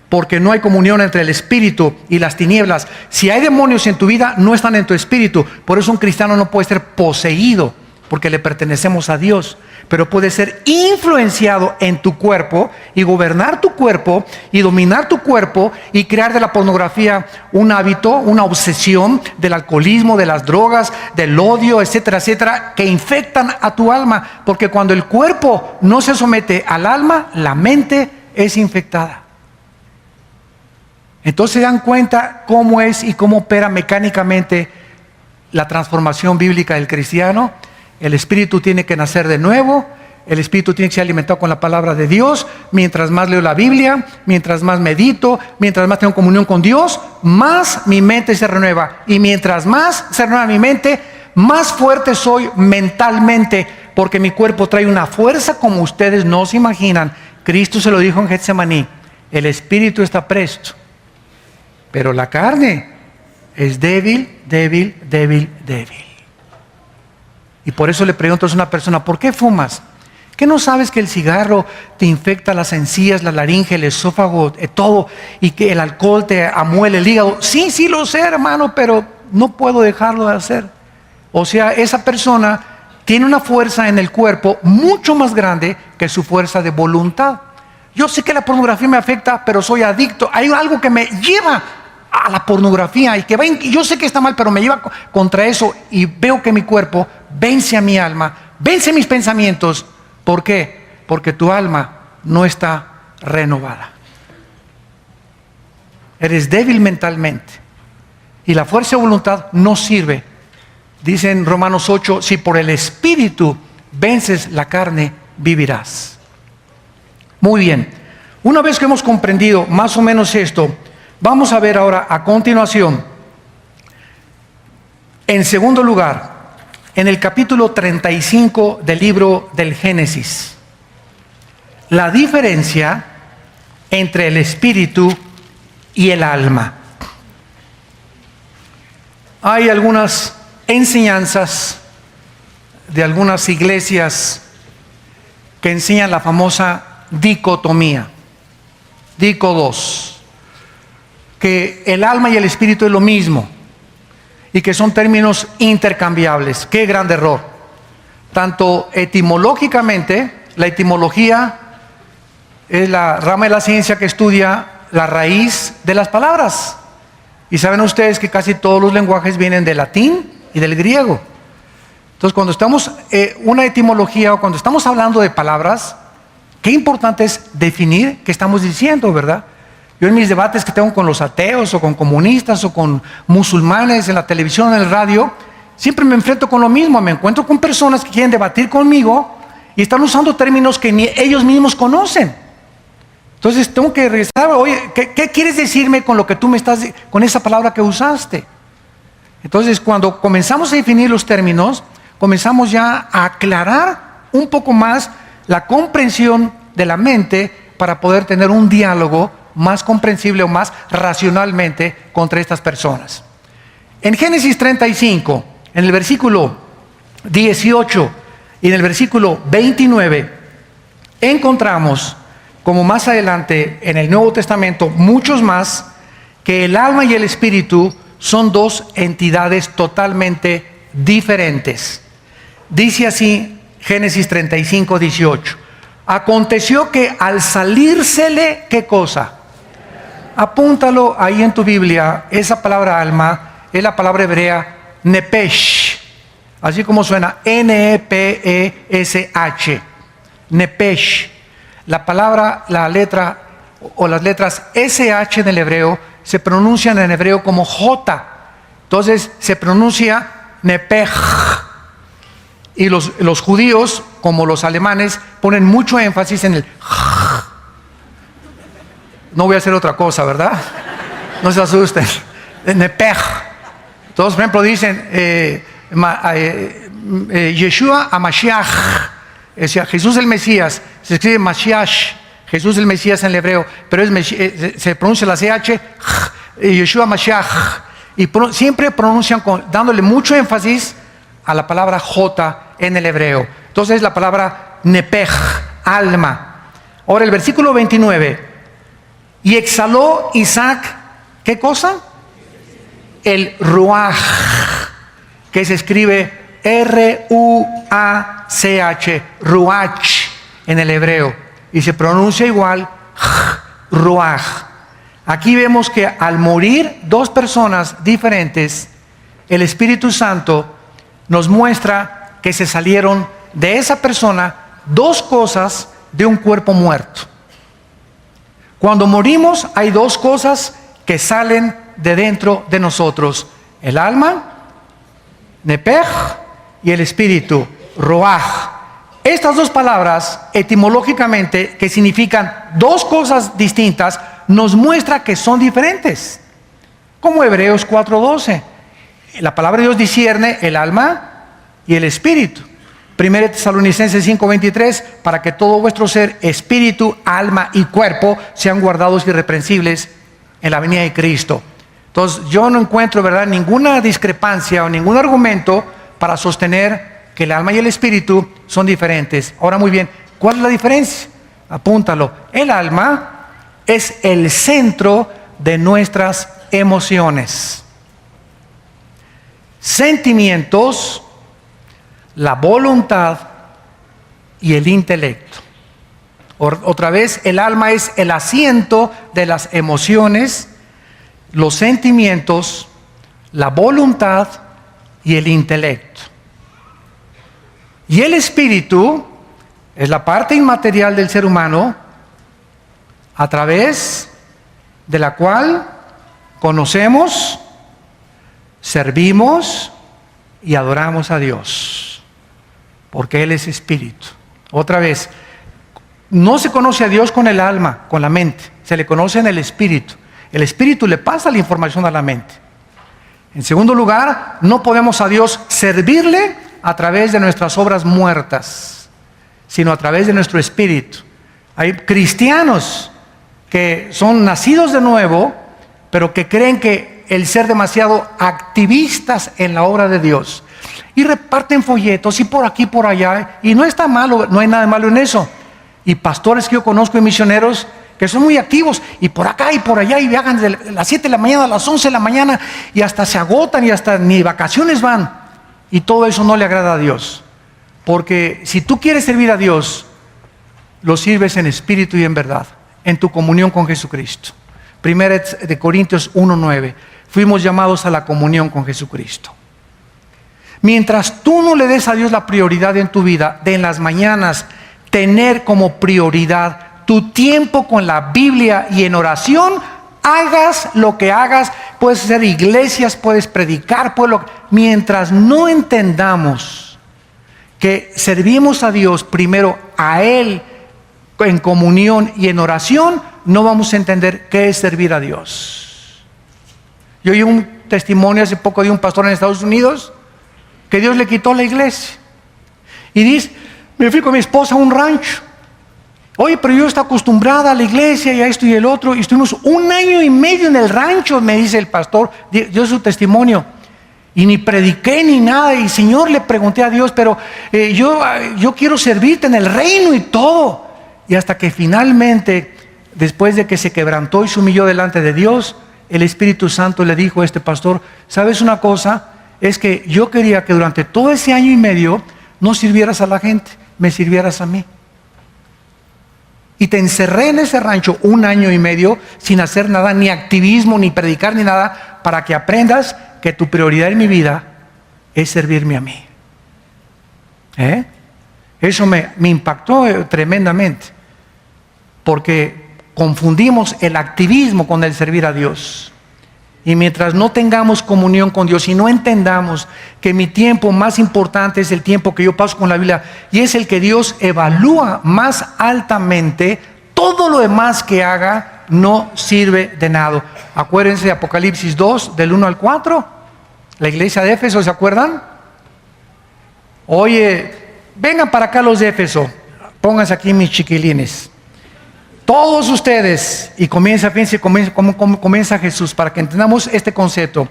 porque no hay comunión entre el espíritu y las tinieblas. Si hay demonios en tu vida, no están en tu espíritu. Por eso un cristiano no puede ser poseído, porque le pertenecemos a Dios. Pero puede ser influenciado en tu cuerpo y gobernar tu cuerpo y dominar tu cuerpo y crear de la pornografía un hábito, una obsesión, del alcoholismo, de las drogas, del odio, etcétera, etcétera, que infectan a tu alma. Porque cuando el cuerpo no se somete al alma, la mente es infectada. Entonces se dan cuenta cómo es y cómo opera mecánicamente la transformación bíblica del cristiano. El espíritu tiene que nacer de nuevo, el espíritu tiene que ser alimentado con la palabra de Dios. Mientras más leo la Biblia, mientras más medito, mientras más tengo comunión con Dios, más mi mente se renueva. Y mientras más se renueva mi mente, más fuerte soy mentalmente, porque mi cuerpo trae una fuerza como ustedes no se imaginan. Cristo se lo dijo en Getsemaní: el espíritu está presto, pero la carne es débil, débil, débil, débil. Y por eso le pregunto a una persona: ¿por qué fumas? ¿Qué no sabes que el cigarro te infecta las encías, la laringe, el esófago, todo? Y que el alcohol te amuele el hígado. Sí, sí lo sé, hermano, pero no puedo dejarlo de hacer. O sea, esa persona tiene una fuerza en el cuerpo mucho más grande que su fuerza de voluntad. Yo sé que la pornografía me afecta, pero soy adicto. Hay algo que me lleva a la pornografía y yo sé que está mal, pero me lleva contra eso, y veo que mi cuerpo vence a mi alma, vence mis pensamientos. ¿Por qué? Porque tu alma no está renovada. Eres débil mentalmente y la fuerza de voluntad no sirve. Dice en Romanos 8: si por el espíritu vences la carne, vivirás. Muy bien, una vez que hemos comprendido más o menos esto, vamos a ver ahora a continuación, en segundo lugar, en el capítulo 35 del libro del Génesis, la diferencia entre el espíritu y el alma. Hay algunas enseñanzas de algunas iglesias que enseñan la famosa dicotomía, dicodos, que el alma y el espíritu es lo mismo y que son términos intercambiables. ¡Qué gran error! Tanto etimológicamente, la etimología es la rama de la ciencia que estudia la raíz de las palabras. Y saben ustedes que casi todos los lenguajes vienen del latín y del griego. Entonces, cuando estamos una etimología o cuando estamos hablando de palabras, qué importante es definir qué estamos diciendo, ¿verdad? Yo en mis debates que tengo con los ateos o con comunistas o con musulmanes en la televisión, en el radio, siempre me enfrento con lo mismo. Me encuentro con personas que quieren debatir conmigo y están usando términos que ni ellos mismos conocen. Entonces tengo que regresar: oye, ¿qué quieres decirme con lo que tú me estás, con esa palabra que usaste? Entonces, cuando comenzamos a definir los términos, comenzamos ya a aclarar un poco más la comprensión de la mente para poder tener un diálogo más comprensible o más racionalmente contra estas personas. En Génesis 35, en el versículo 18 y en el versículo 29, encontramos, como más adelante en el Nuevo Testamento, muchos más, que el alma y el espíritu son dos entidades totalmente diferentes. Dice así Génesis 35, 18: aconteció que al salírsele, ¿qué cosa? Apúntalo ahí en tu Biblia. Esa palabra alma es la palabra hebrea Nepesh, así como suena, N-E-P-E-S-H, Nepesh. La palabra, la letra o las letras SH en el hebreo se pronuncian en hebreo como J. Entonces se pronuncia Nepej. Y los judíos, como los alemanes, ponen mucho énfasis en el no voy a hacer otra cosa, ¿verdad? No se asusten. Nepej. Todos, por ejemplo, dicen Yeshua a Mashiach, o sea, Jesús el Mesías. Se escribe Mashiach, Jesús el Mesías en el hebreo, pero se pronuncia la CH, Yeshua Mashiach. Y siempre pronuncian dándole mucho énfasis a la palabra J en el hebreo. Entonces la palabra Nepej, alma. Ahora el versículo 29. Y exhaló Isaac, ¿qué cosa? El ruach, que se escribe R-U-A-C-H, ruach en el hebreo, y se pronuncia igual ruach. Aquí vemos que al morir dos personas diferentes, el Espíritu Santo nos muestra que se salieron de esa persona dos cosas de un cuerpo muerto. Cuando morimos hay dos cosas que salen de dentro de nosotros: el alma, nepej, y el espíritu, roaj. Estas dos palabras, etimológicamente, que significan dos cosas distintas, nos muestra que son diferentes. Como Hebreos 4:12. La palabra de Dios discierne el alma y el espíritu. 1 Tesalonicenses 5:23, para que todo vuestro ser, espíritu, alma y cuerpo sean guardados irreprensibles en la venida de Cristo. Entonces yo no encuentro, ¿verdad?, ninguna discrepancia o ningún argumento para sostener que el alma y el espíritu son diferentes. Ahora muy bien, ¿cuál es la diferencia? Apúntalo. El alma es el centro de nuestras emociones, sentimientos, la voluntad y el intelecto. Otra vez, el alma es el asiento de las emociones, los sentimientos, la voluntad y el intelecto. Y el espíritu es la parte inmaterial del ser humano a través de la cual conocemos, servimos y adoramos a Dios. Porque Él es espíritu. Otra vez, no se conoce a Dios con el alma, con la mente. Se le conoce en el espíritu. El espíritu le pasa la información a la mente. En segundo lugar, no podemos a Dios servirle a través de nuestras obras muertas, sino a través de nuestro espíritu. Hay cristianos que son nacidos de nuevo, pero que creen que el ser demasiado activistas en la obra de Dios, y reparten folletos y por aquí por allá, y no está malo, no hay nada de malo en eso. Y pastores que yo conozco y misioneros que son muy activos, y por acá y por allá, y viajan de las 7 de la mañana a las 11 de la mañana, y hasta se agotan y hasta ni vacaciones van. Y todo eso no le agrada a Dios, porque si tú quieres servir a Dios, lo sirves en espíritu y en verdad, en tu comunión con Jesucristo. 1 Corintios 1:9, fuimos llamados a la comunión con Jesucristo. Mientras tú no le des a Dios la prioridad en tu vida, de en las mañanas tener como prioridad tu tiempo con la Biblia y en oración, hagas lo que hagas, puedes hacer iglesias, puedes predicar, mientras no entendamos que servimos a Dios primero, a Él en comunión y en oración, no vamos a entender qué es servir a Dios. Yo oí un testimonio hace poco de un pastor en Estados Unidos que Dios le quitó la iglesia. Y dice, me fui con mi esposa a un rancho. Oye, pero yo estoy acostumbrada a la iglesia y a esto y el otro. Y estuvimos 1 año y medio en el rancho, me dice el pastor, dio su testimonio. Y ni prediqué ni nada. Y Señor, le pregunté a Dios, pero yo quiero servirte en el reino y todo. Y hasta que finalmente, después de que se quebrantó y se humilló delante de Dios, el Espíritu Santo le dijo a este pastor, ¿sabes una cosa? Es que yo quería que durante todo ese 1 año y medio no sirvieras a la gente, me sirvieras a mí. Y te encerré en ese rancho 1 año y medio sin hacer nada, ni activismo, ni predicar, ni nada, para que aprendas que tu prioridad en mi vida es servirme a mí. Eso me impactó tremendamente, porque confundimos el activismo con el servir a Dios. Y mientras no tengamos comunión con Dios y no entendamos que mi tiempo más importante es el tiempo que yo paso con la Biblia y es el que Dios evalúa más altamente, todo lo demás que haga no sirve de nada. Acuérdense de Apocalipsis 2, del 1 al 4, la iglesia de Éfeso, ¿se acuerdan? Oye, vengan para acá los de Éfeso, pónganse aquí mis chiquilines. Todos ustedes, y comienza Jesús para que entendamos este concepto.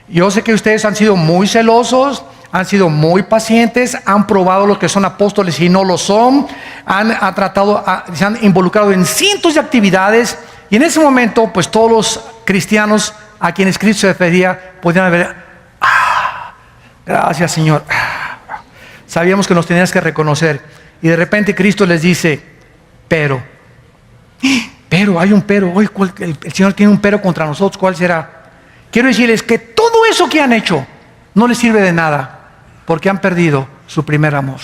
Yo sé que ustedes han sido muy celosos, han sido muy pacientes, han probado lo que son apóstoles y no lo son, se han involucrado en cientos de actividades, y en ese momento, pues todos los cristianos a quienes Cristo se refería podían haber, gracias Señor, sabíamos que nos tenías que reconocer, y de repente Cristo les dice, pero hay un pero, hoy el Señor tiene un pero contra nosotros, ¿cuál será? Quiero decirles que todo eso que han hecho no les sirve de nada, porque han perdido su primer amor.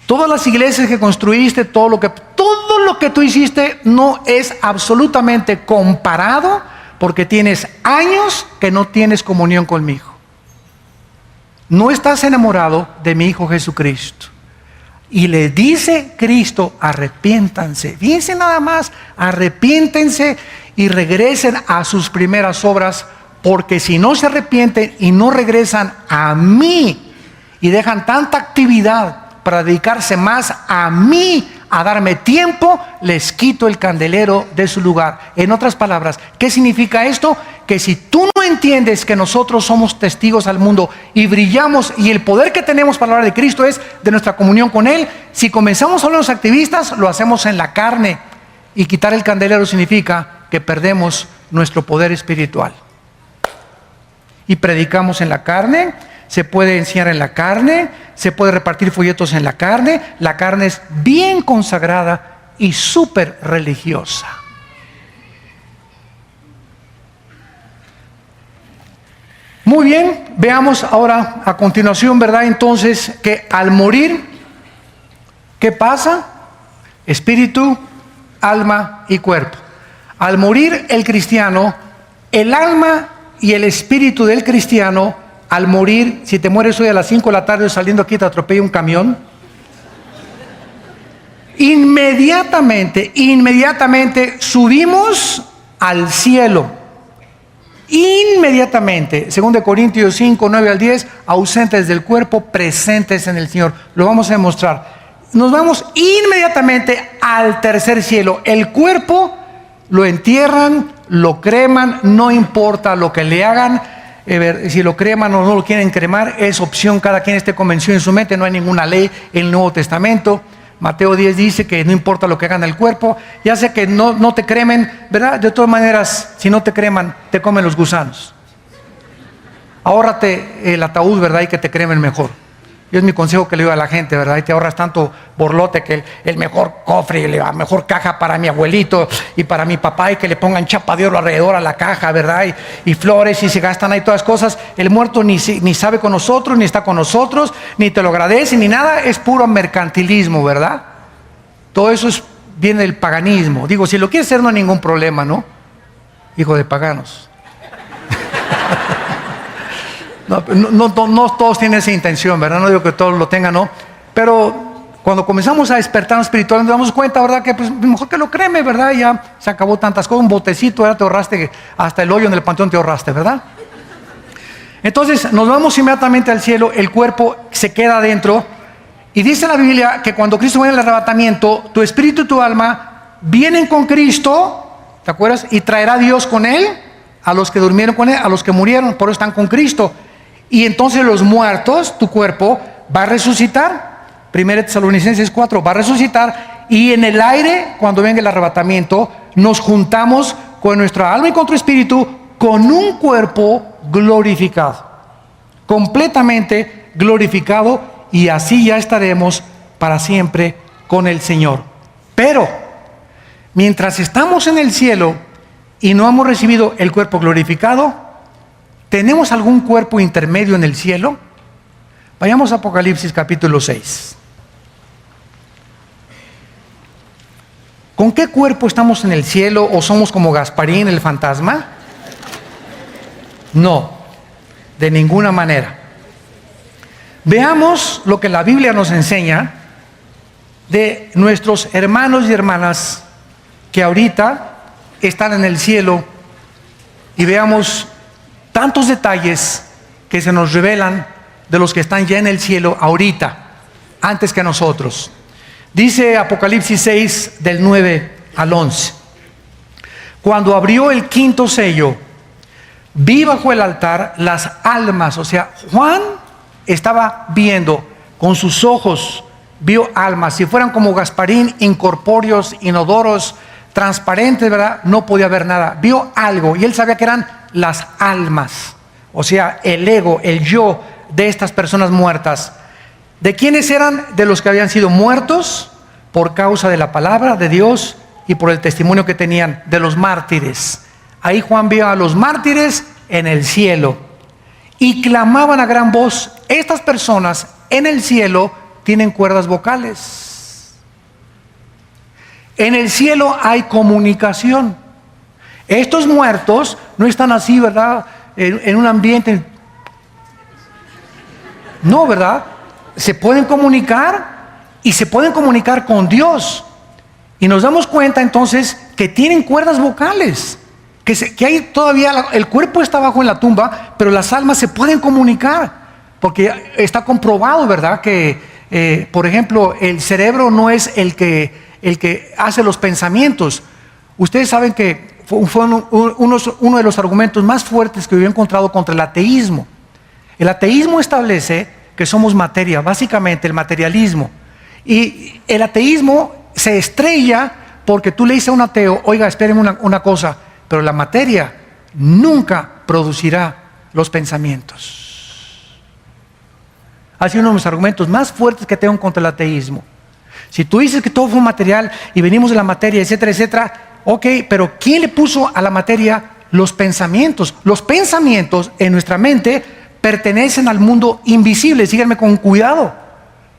Todas las iglesias que construiste, todo lo que tú hiciste no es absolutamente comparado, porque tienes años que no tienes comunión conmigo. No estás enamorado de mi Hijo Jesucristo. Y le dice Cristo, arrepiéntanse. Fíjense nada más, arrepiéntense y regresen a sus primeras obras, porque si no se arrepienten y no regresan a mí y dejan tanta actividad para dedicarse más a mí, a darme tiempo, les quito el candelero de su lugar. En otras palabras, ¿qué significa esto? Que si tú no entiendes que nosotros somos testigos al mundo y brillamos, y el poder que tenemos para hablar de Cristo es de nuestra comunión con Él, si comenzamos a hablar de los activistas, lo hacemos en la carne, y quitar el candelero significa que perdemos nuestro poder espiritual. Y predicamos en la carne, se puede enseñar en la carne, se puede repartir folletos en la carne es bien consagrada y súper religiosa. Muy bien, veamos ahora a continuación, ¿verdad? Entonces, que al morir, ¿qué pasa? Espíritu, alma y cuerpo. Al morir el cristiano, el alma y el espíritu del cristiano, al morir, si te mueres hoy a las 5 de la tarde saliendo aquí te atropella un camión, inmediatamente subimos al cielo. Inmediatamente, 2 Corintios 5, 9 al 10, ausentes del cuerpo, presentes en el Señor. Lo vamos a demostrar. Nos vamos inmediatamente al tercer cielo. El cuerpo lo entierran, lo creman, no importa lo que le hagan. Si lo creman o no lo quieren cremar, es opción, cada quien esté convencido en su mente, no hay ninguna ley en el Nuevo Testamento. Mateo 10 dice que no importa lo que hagan al cuerpo, ya sea que no te cremen, ¿verdad? De todas maneras, si no te creman, te comen los gusanos. Ahórrate el ataúd, ¿verdad? Y que te cremen mejor. Y es mi consejo que le doy a la gente, ¿verdad? Y te ahorras tanto borlote, que el mejor cofre, la mejor caja para mi abuelito y para mi papá, y que le pongan chapa de oro alrededor a la caja, ¿verdad? Y flores, y se gastan ahí todas las cosas. El muerto ni sabe con nosotros, ni está con nosotros, ni te lo agradece, ni nada. Es puro mercantilismo, ¿verdad? Todo eso viene del paganismo. Digo, si lo quieres hacer no hay ningún problema, ¿no? Hijo de paganos. No todos tienen esa intención, ¿verdad? No digo que todos lo tengan, ¿no? Pero cuando comenzamos a despertar espiritual nos damos cuenta, ¿verdad? Que pues mejor que lo creme, ¿verdad? Ya se acabó tantas cosas, un botecito, ¿verdad? Te ahorraste, hasta el hoyo en el panteón te ahorraste, ¿verdad? Entonces nos vamos inmediatamente al cielo, el cuerpo se queda adentro, y dice la Biblia que cuando Cristo viene al arrebatamiento, tu espíritu y tu alma vienen con Cristo, ¿te acuerdas? Y traerá Dios con Él a los que durmieron con Él, a los que murieron, por eso están con Cristo. Y entonces los muertos, tu cuerpo, va a resucitar. 1 Tesalonicenses 4, va a resucitar. Y en el aire, cuando venga el arrebatamiento, nos juntamos con nuestra alma y con tu espíritu, con un cuerpo glorificado. Completamente glorificado. Y así ya estaremos para siempre con el Señor. Pero, mientras estamos en el cielo y no hemos recibido el cuerpo glorificado, ¿tenemos algún cuerpo intermedio en el cielo? Vayamos a Apocalipsis capítulo 6. ¿Con qué cuerpo estamos en el cielo o somos como Gasparín, el fantasma? No, de ninguna manera. Veamos lo que la Biblia nos enseña de nuestros hermanos y hermanas que ahorita están en el cielo, y veamos tantos detalles que se nos revelan de los que están ya en el cielo ahorita, antes que nosotros. Dice Apocalipsis 6 del 9 al 11: cuando abrió el quinto sello, vi bajo el altar las almas. O sea, Juan estaba viendo con sus ojos, vio almas. Si fueran como Gasparín, incorpóreos, inodoros, transparentes, ¿verdad? No podía ver nada. Vio algo y él sabía que eran las almas. O sea, el ego, el yo de estas personas muertas. ¿De quiénes eran? De los que habían sido muertos por causa de la palabra de Dios y por el testimonio que tenían, de los mártires. Ahí Juan vio a los mártires en el cielo y clamaban a gran voz. Estas personas en el cielo tienen cuerdas vocales. En el cielo hay comunicación. Estos muertos no están así, ¿verdad? En un ambiente. No, ¿verdad? Se pueden comunicar y se pueden comunicar con Dios. Y nos damos cuenta entonces que tienen cuerdas vocales. Que hay todavía, el cuerpo está abajo en la tumba, pero las almas se pueden comunicar. Porque está comprobado, ¿verdad? Que, por ejemplo, el cerebro no es el que hace los pensamientos. Ustedes saben que fue uno de los argumentos más fuertes que yo he encontrado contra el ateísmo. El ateísmo establece que somos materia, básicamente el materialismo. Y el ateísmo se estrella porque tú le dices a un ateo: oiga, espérenme una cosa, pero la materia nunca producirá los pensamientos. Ha sido uno de los argumentos más fuertes que tengo contra el ateísmo. Si tú dices que todo fue material y venimos de la materia, etcétera, etcétera, ok, pero ¿quién le puso a la materia los pensamientos? Los pensamientos en nuestra mente pertenecen al mundo invisible. Síganme con cuidado.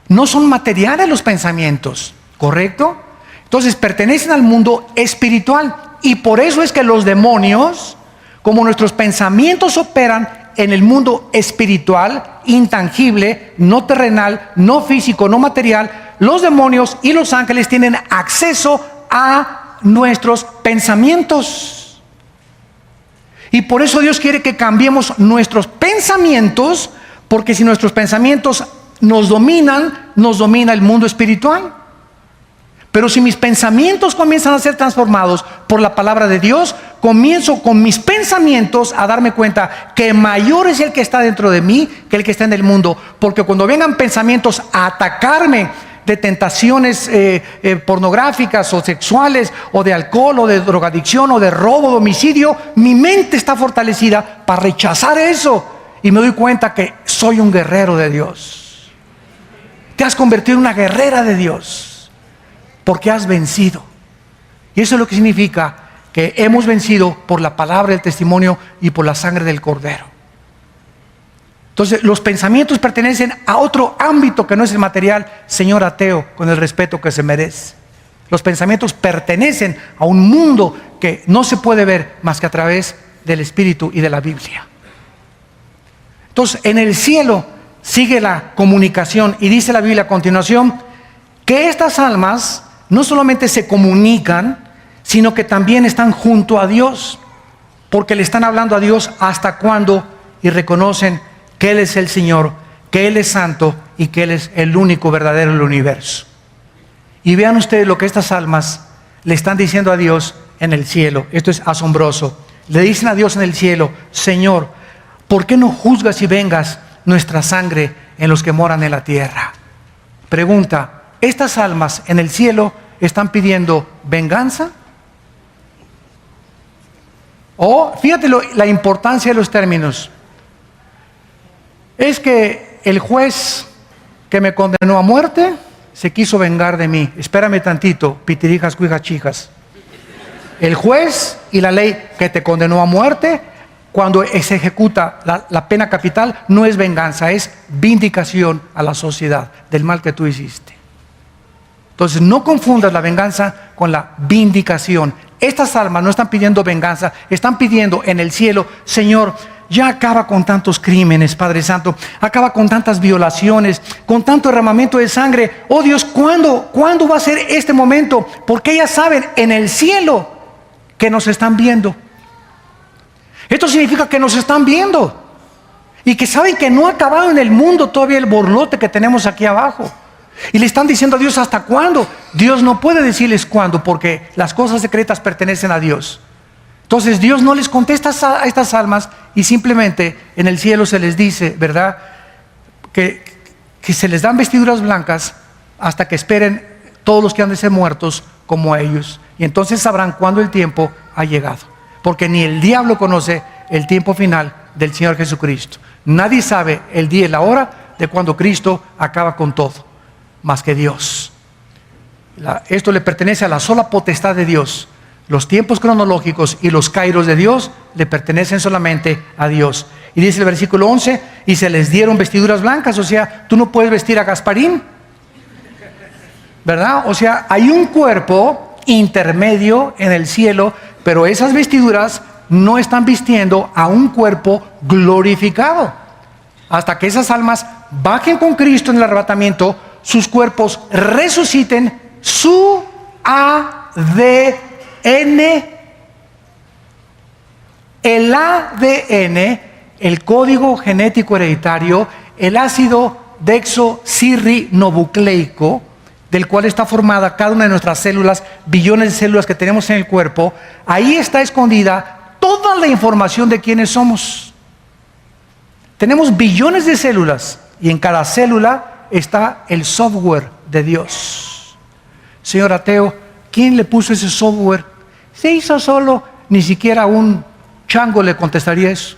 No son materiales los pensamientos, ¿correcto? Entonces pertenecen al mundo espiritual. Y por eso es que los demonios, como nuestros pensamientos operan en el mundo espiritual, intangible, no terrenal, no físico, no material, los demonios y los ángeles tienen acceso a nuestros pensamientos. Y por eso Dios quiere que cambiemos nuestros pensamientos, porque si nuestros pensamientos nos domina el mundo espiritual. Pero si mis pensamientos comienzan a ser transformados por la palabra de Dios, comienzo con mis pensamientos a darme cuenta que mayor es el que está dentro de mí que el que está en el mundo. Porque cuando vengan pensamientos a atacarme de tentaciones pornográficas o sexuales, o de alcohol, o de drogadicción, o de robo, de homicidio, mi mente está fortalecida para rechazar eso. Y me doy cuenta que soy un guerrero de Dios. Te has convertido en una guerrera de Dios, porque has vencido. Y eso es lo que significa que hemos vencido por la palabra del testimonio y por la sangre del Cordero. Entonces, los pensamientos pertenecen a otro ámbito que no es el material, señor ateo, con el respeto que se merece. Los pensamientos pertenecen a un mundo que no se puede ver más que a través del Espíritu y de la Biblia. Entonces, en el cielo sigue la comunicación, y dice la Biblia a continuación que estas almas no solamente se comunican, sino que también están junto a Dios, porque le están hablando a Dios hasta cuándo, y reconocen que Él es el Señor, que Él es santo y que Él es el único verdadero del universo. Y vean ustedes lo que estas almas le están diciendo a Dios en el cielo. Esto es asombroso. Le dicen a Dios en el cielo: Señor, ¿por qué no juzgas y vengas nuestra sangre en los que moran en la tierra? Pregunta: ¿estas almas en el cielo están pidiendo venganza? O, fíjate la importancia de los términos. Es que el juez que me condenó a muerte se quiso vengar de mí. Espérame tantito, pitirijas, cuijas, chijas. El juez y la ley que te condenó a muerte cuando se ejecuta la pena capital, no es venganza, es vindicación a la sociedad del mal que tú hiciste. Entonces no confundas la venganza con la vindicación. Estas almas no están pidiendo venganza, están pidiendo en el cielo: Señor, ya acaba con tantos crímenes, Padre Santo, acaba con tantas violaciones, con tanto derramamiento de sangre. Oh Dios, ¿cuándo va a ser este momento? Porque ellas saben en el cielo que nos están viendo. Esto significa que nos están viendo y que saben que no ha acabado en el mundo todavía el borlote que tenemos aquí abajo. Y le están diciendo a Dios: ¿hasta cuándo? Dios no puede decirles cuándo, porque las cosas secretas pertenecen a Dios. Entonces Dios no les contesta a estas almas, y simplemente en el cielo se les dice, ¿verdad?, que se les dan vestiduras blancas hasta que esperen todos los que han de ser muertos como ellos. Y entonces sabrán cuándo el tiempo ha llegado, porque ni el diablo conoce el tiempo final del Señor Jesucristo. Nadie sabe el día y la hora de cuando Cristo acaba con todo, más que Dios. Esto le pertenece a la sola potestad de Dios. Los tiempos cronológicos y los kairos de Dios le pertenecen solamente a Dios. Y dice el versículo 11: y se les dieron vestiduras blancas. O sea, tú no puedes vestir a Gasparín, ¿verdad? O sea, hay un cuerpo intermedio en el cielo, pero esas vestiduras no están vistiendo a un cuerpo glorificado. Hasta que esas almas bajen con Cristo en el arrebatamiento, sus cuerpos resuciten, su ADN. El ADN, el código genético hereditario, el ácido desoxirribonucleico, del cual está formada cada una de nuestras células, billones de células que tenemos en el cuerpo. Ahí está escondida toda la información de quiénes somos. Tenemos billones de células, y en cada célula está el software de Dios. Señor ateo, ¿quién le puso ese software? Se hizo solo. Ni siquiera un chango le contestaría eso.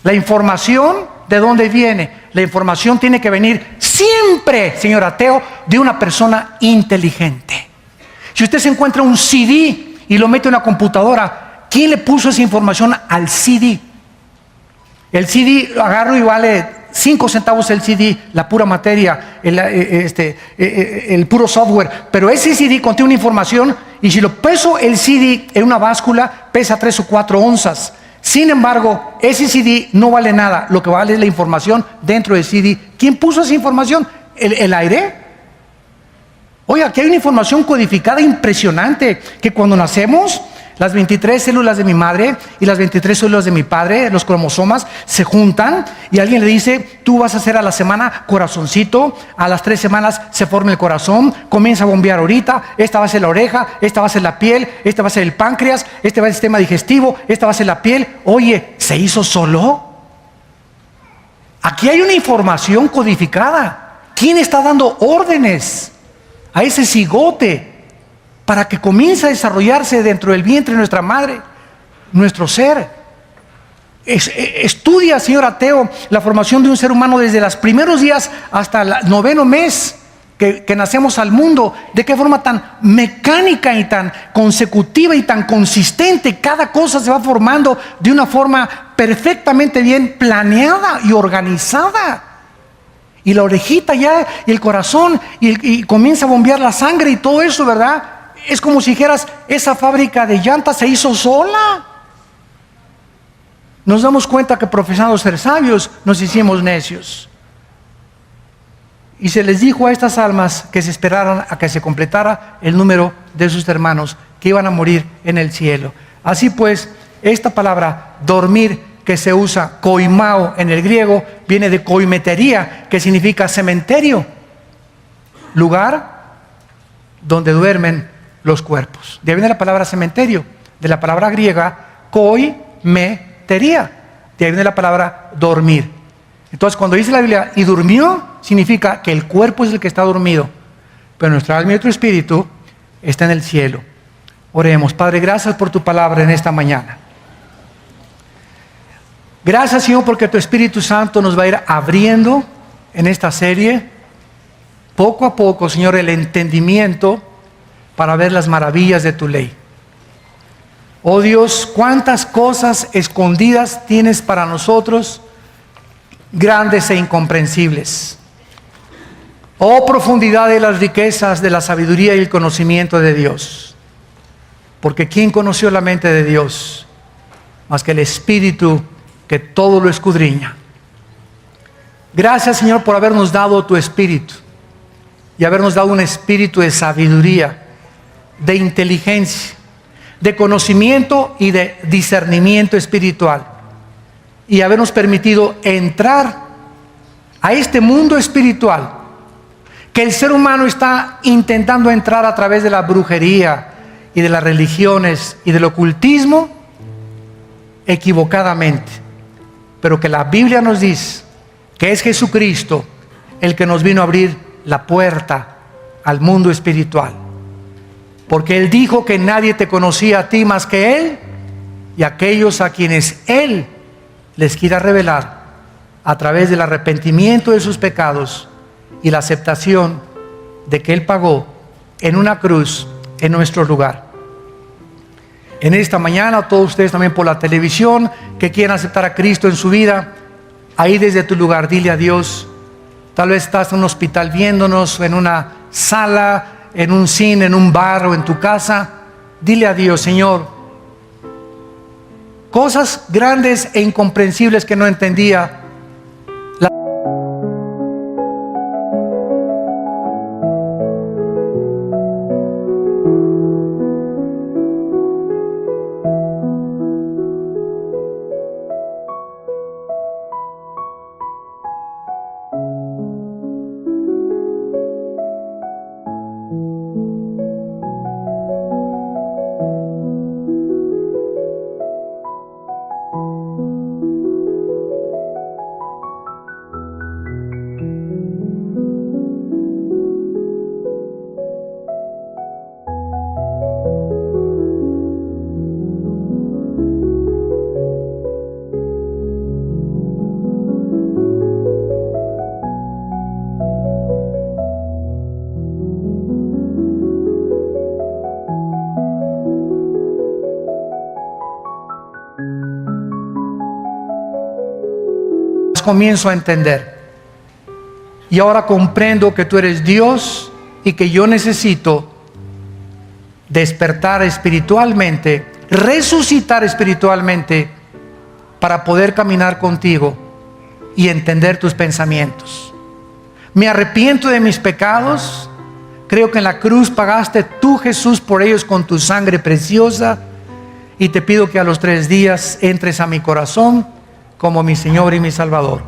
La información, ¿de dónde viene? La información tiene que venir siempre, señor ateo, de una persona inteligente. Si usted se encuentra un CD y lo mete en una computadora, ¿quién le puso esa información al CD? El CD lo agarro y vale 5 centavos el CD, la pura materia, el puro software. Pero ese CD contiene una información, y si lo peso el CD en una báscula, pesa 3 o 4 onzas. Sin embargo, ese CD no vale nada. Lo que vale es la información dentro del CD. ¿Quién puso esa información? ¿El aire? Oiga, aquí hay una información codificada impresionante, que cuando nacemos, las 23 células de mi madre y las 23 células de mi padre, los cromosomas, se juntan, y alguien le dice: tú vas a hacer a la semana corazoncito, a las 3 semanas se forma el corazón, comienza a bombear ahorita, esta va a ser la oreja, esta va a ser la piel, esta va a ser el páncreas, este va a ser el sistema digestivo, esta va a ser la piel. Oye, ¿se hizo solo? Aquí hay una información codificada. ¿Quién está dando órdenes a ese cigote para que comience a desarrollarse dentro del vientre de nuestra madre, nuestro ser? Estudia, señor ateo, la formación de un ser humano desde los primeros días hasta el 9º mes que nacemos al mundo. De qué forma tan mecánica y tan consecutiva y tan consistente cada cosa se va formando de una forma perfectamente bien planeada y organizada. Y la orejita ya, y el corazón, y comienza a bombear la sangre y todo eso, ¿verdad? Es como si dijeras: esa fábrica de llantas se hizo sola. Nos damos cuenta que, profesando ser sabios, nos hicimos necios. Y se les dijo a estas almas que se esperaran a que se completara el número de sus hermanos que iban a morir en el cielo. Así pues, esta palabra dormir, que se usa koimao en el griego, viene de koimetería, que significa cementerio, lugar donde duermen los cuerpos. De ahí viene la palabra cementerio, de la palabra griega koimetería. De ahí viene la palabra dormir. Entonces, cuando dice la Biblia y durmió, significa que el cuerpo es el que está dormido, pero nuestra alma y nuestro espíritu está en el cielo. Oremos. Padre, gracias por tu palabra en esta mañana. Gracias, Señor, porque tu Espíritu Santo nos va a ir abriendo en esta serie, poco a poco, Señor, el entendimiento para ver las maravillas de tu ley. Oh Dios, cuántas cosas escondidas tienes para nosotros, grandes e incomprensibles. Oh profundidad de las riquezas de la sabiduría y el conocimiento de Dios. Porque ¿quién conoció la mente de Dios? Más que el Espíritu que todo lo escudriña. Gracias, Señor, por habernos dado tu Espíritu y habernos dado un espíritu de sabiduría, de inteligencia, de conocimiento y de discernimiento espiritual, y habernos permitido entrar a este mundo espiritual que el ser humano está intentando entrar a través de la brujería y de las religiones y del ocultismo equivocadamente, pero que la Biblia nos dice que es Jesucristo el que nos vino a abrir la puerta al mundo espiritual, porque Él dijo que nadie te conocía a ti más que Él y aquellos a quienes Él les quiera revelar a través del arrepentimiento de sus pecados y la aceptación de que Él pagó en una cruz en nuestro lugar. En esta mañana, todos ustedes también por la televisión que quieran aceptar a Cristo en su vida, ahí desde tu lugar, dile a Dios. Tal vez estás en un hospital viéndonos, en una sala, en un cine, en un bar o en tu casa. Dile a Dios: Señor, cosas grandes e incomprensibles que no entendía, comienzo a entender. Y ahora comprendo que tú eres Dios y que yo necesito despertar espiritualmente, resucitar espiritualmente para poder caminar contigo y entender tus pensamientos. Me arrepiento de mis pecados. Creo que en la cruz pagaste tú, Jesús, por ellos con tu sangre preciosa, y te pido que a los 3 días entres a mi corazón como mi Señor y mi Salvador.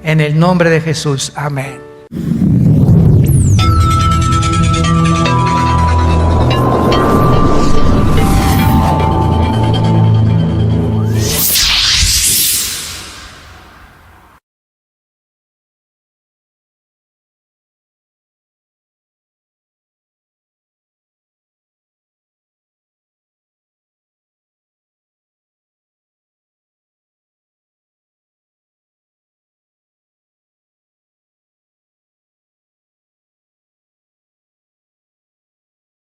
En el nombre de Jesús. Amén.